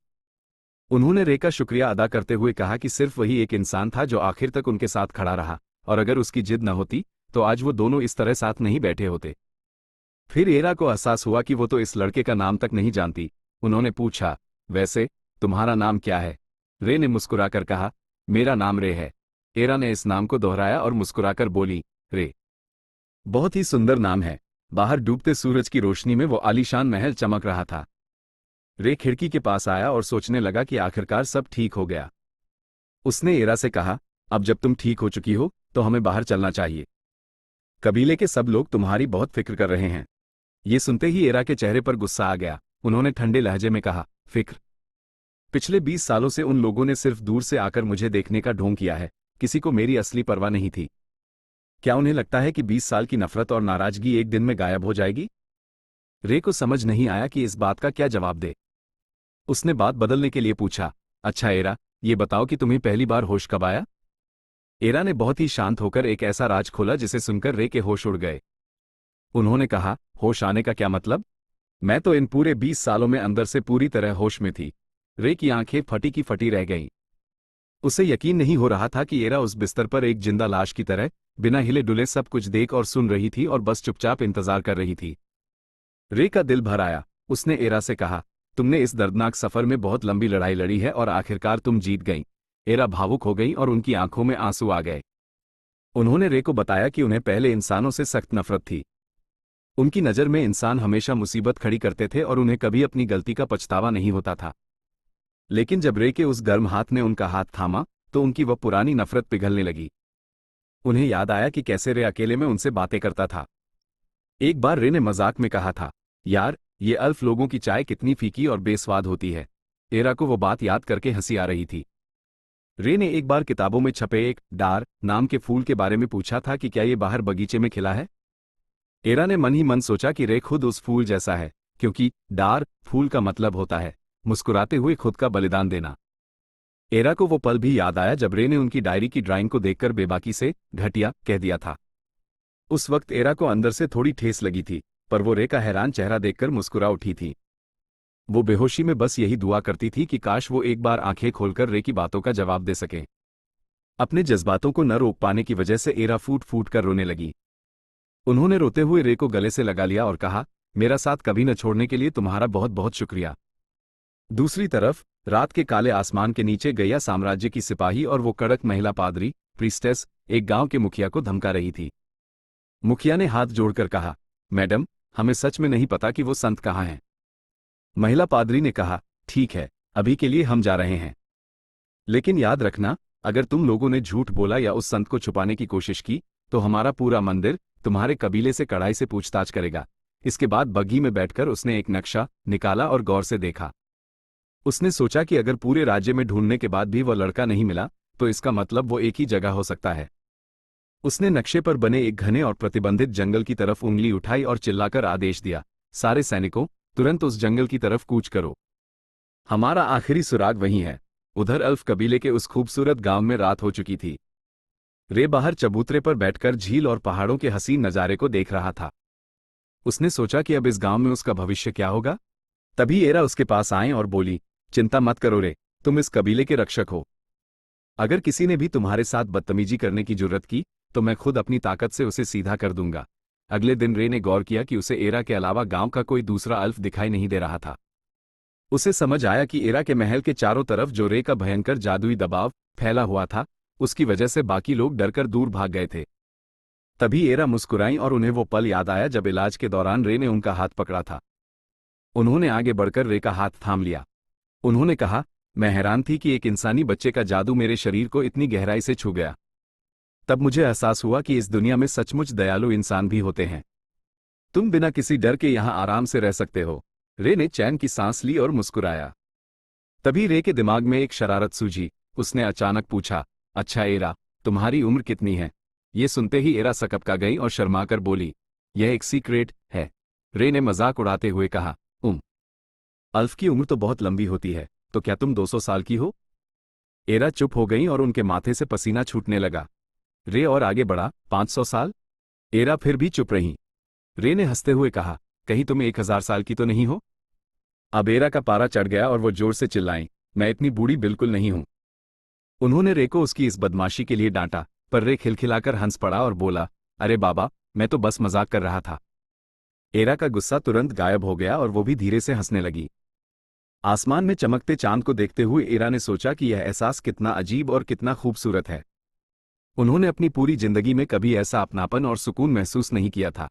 उन्होंने रे का शुक्रिया अदा करते हुए कहा कि सिर्फ वही एक इंसान था जो आखिर तक उनके साथ खड़ा रहा, और अगर उसकी जिद न होती तो आज वो दोनों इस तरह साथ नहीं बैठे होते। फिर एरा को एहसास हुआ कि वो तो इस लड़के का नाम तक नहीं जानती। उन्होंने पूछा, वैसे तुम्हारा नाम क्या है? रे ने मुस्कुराकर कहा, मेरा नाम रे है। एरा ने इस नाम को दोहराया और मुस्कुराकर बोली, रे, बहुत ही सुंदर नाम है। बाहर डूबते सूरज की रोशनी में वो आलीशान महल चमक रहा था। रे खिड़की के पास आया और सोचने लगा कि आखिरकार सब ठीक हो गया। उसने एरा से कहा, अब जब तुम ठीक हो चुकी हो तो हमें बाहर चलना चाहिए। कबीले के सब लोग तुम्हारी बहुत फिक्र कर रहे हैं। ये सुनते ही एरा के चेहरे पर गुस्सा आ गया। उन्होंने ठंडे लहजे में कहा, फिक्र? पिछले 20 सालों से उन लोगों ने सिर्फ दूर से आकर मुझे देखने का ढोंग किया है। किसी को मेरी असली परवाह नहीं थी। क्या उन्हें लगता है कि 20 साल की नफरत और नाराजगी एक दिन में गायब हो जाएगी? रे को समझ नहीं आया कि इस बात का क्या जवाब दे। उसने बात बदलने के लिए पूछा, अच्छा एरा, ये बताओ कि तुम्हें पहली बार होश कब आया? एरा ने बहुत ही शांत होकर एक ऐसा राज खोला जिसे सुनकर रे के होश उड़ गए। उन्होंने कहा, होश आने का क्या मतलब? मैं तो इन पूरे 20 सालों में अंदर से पूरी तरह होश में थी। रे की आंखें फटी की फटी रह गईं। उसे यकीन नहीं हो रहा था कि एरा उस बिस्तर पर एक जिंदा लाश की तरह बिना हिले डुले सब कुछ देख और सुन रही थी और बस चुपचाप इंतजार कर रही थी। रे का दिल भर आया। उसने एरा से कहा, तुमने इस दर्दनाक सफर में बहुत लंबी लड़ाई लड़ी है और आखिरकार तुम जीत गईं। एरा भावुक हो गई और उनकी आंखों में आंसू आ गए। उन्होंने रे को बताया कि उन्हें पहले इंसानों से सख्त नफरत थी। उनकी नज़र में इंसान हमेशा मुसीबत खड़ी करते थे और उन्हें कभी अपनी गलती का पछतावा नहीं होता था। लेकिन जब रे के उस गर्म हाथ ने उनका हाथ थामा तो उनकी वह पुरानी नफरत पिघलने लगी। उन्हें याद आया कि कैसे रे अकेले में उनसे बातें करता था। एक बार रे ने मजाक में कहा था, यार ये अल्फ लोगों की चाय कितनी फीकी और बेस्वाद होती है। एरा को वो बात याद करके हंसी आ रही थी। रे ने एक बार किताबों में छपे एक डार नाम के फूल के बारे में पूछा था कि क्या ये बाहर बगीचे में खिला है। एरा ने मन ही मन सोचा कि रे खुद उस फूल जैसा है, क्योंकि डार फूल का मतलब होता है मुस्कुराते हुए खुद का बलिदान देना। एरा को वो पल भी याद आया जब रे ने उनकी डायरी की ड्राइंग को देखकर बेबाकी से घटिया कह दिया था। उस वक्त एरा को अंदर से थोड़ी ठेस लगी थी, पर वो रे का हैरान चेहरा देखकर मुस्कुरा उठी थी। वो बेहोशी में बस यही दुआ करती थी कि काश वो एक बार आंखें खोलकर रे की बातों का जवाब दे सके। अपने जज्बातों को न रोक पाने की वजह से एरा फूट फूट कर रोने लगी। उन्होंने रोते हुए रे को गले से लगा लिया और कहा, मेरा साथ कभी न छोड़ने के लिए तुम्हारा बहुत बहुत शुक्रिया। दूसरी तरफ रात के काले आसमान के नीचे गैया साम्राज्य की सिपाही और वो कड़क महिला पादरी प्रीस्टेस एक गांव के मुखिया को धमका रही थी। मुखिया ने हाथ जोड़कर कहा, मैडम, हमें सच में नहीं पता कि वो संत कहाँ हैं। महिला पादरी ने कहा, ठीक है, अभी के लिए हम जा रहे हैं, लेकिन याद रखना, अगर तुम लोगों ने झूठ बोला या उस संत को छुपाने की कोशिश की तो हमारा पूरा मंदिर तुम्हारे कबीले से कड़ाई से पूछताछ करेगा। इसके बाद बग्घी में बैठकर उसने एक नक्शा निकाला और गौर से देखा। उसने सोचा कि अगर पूरे राज्य में ढूंढने के बाद भी वह लड़का नहीं मिला तो इसका मतलब वो एक ही जगह हो सकता है। उसने नक्शे पर बने एक घने और प्रतिबंधित जंगल की तरफ उंगली उठाई और चिल्लाकर आदेश दिया, सारे सैनिकों, तुरंत उस जंगल की तरफ कूच करो। हमारा आखिरी सुराग वहीं है। उधर अल्फ कबीले के उस खूबसूरत गांव में रात हो चुकी थी। रे बाहर चबूतरे पर बैठकर झील और पहाड़ों के हसीन नज़ारे को देख रहा था। उसने सोचा कि अब इस गांव में उसका भविष्य क्या होगा। तभी एरा उसके पास आए और बोली, चिंता मत करो रे, तुम इस कबीले के रक्षक हो। अगर किसी ने भी तुम्हारे साथ बदतमीजी करने की जुर्रत की तो मैं खुद अपनी ताकत से उसे सीधा कर दूंगा। अगले दिन रे ने गौर किया कि उसे एरा के अलावा गांव का कोई दूसरा अल्फ दिखाई नहीं दे रहा था। उसे समझ आया कि एरा के महल के चारों तरफ जो रे का भयंकर जादुई दबाव फैला हुआ था, उसकी वजह से बाकी लोग डरकर दूर भाग गए थे। तभी एरा मुस्कुराई और उन्हें वो पल याद आया जब इलाज के दौरान रे ने उनका हाथ पकड़ा था। उन्होंने आगे बढ़कर रे का हाथ थाम लिया। उन्होंने कहा, मैं हैरान थी कि एक इंसानी बच्चे का जादू मेरे शरीर को इतनी गहराई से छू गया। तब मुझे एहसास हुआ कि इस दुनिया में सचमुच दयालु इंसान भी होते हैं। तुम बिना किसी डर के यहां आराम से रह सकते हो। रे ने चैन की सांस ली और मुस्कुराया। तभी रे के दिमाग में एक शरारत सूझी। उसने अचानक पूछा, अच्छा एरा, तुम्हारी उम्र कितनी है। ये सुनते ही एरा सकपका गई और शर्माकर बोली, यह एक सीक्रेट है। रे ने मजाक उड़ाते हुए कहा, अल्फ की उम्र तो बहुत लंबी होती है, तो क्या तुम 200 साल की हो। एरा चुप हो गई और उनके माथे से पसीना छूटने लगा। रे और आगे बढ़ा, 500 साल। एरा फिर भी चुप रही। रे ने हंसते हुए कहा, कहीं तुम 1000 साल की तो नहीं हो। अब एरा का पारा चढ़ गया और वो जोर से चिल्लाई, मैं इतनी बूढ़ी बिल्कुल नहीं हूं। उन्होंने रे को उसकी इस बदमाशी के लिए डांटा, पर रे खिलखिलाकर हंस पड़ा और बोला, अरे बाबा, मैं तो बस मजाक कर रहा था। एरा का गुस्सा तुरंत गायब हो गया और वो भी धीरे से हंसने लगी। आसमान में चमकते चांद को देखते हुए एरा ने सोचा कि यह एहसास कितना अजीब और कितना खूबसूरत है। उन्होंने अपनी पूरी जिंदगी में कभी ऐसा अपनापन और सुकून महसूस नहीं किया था।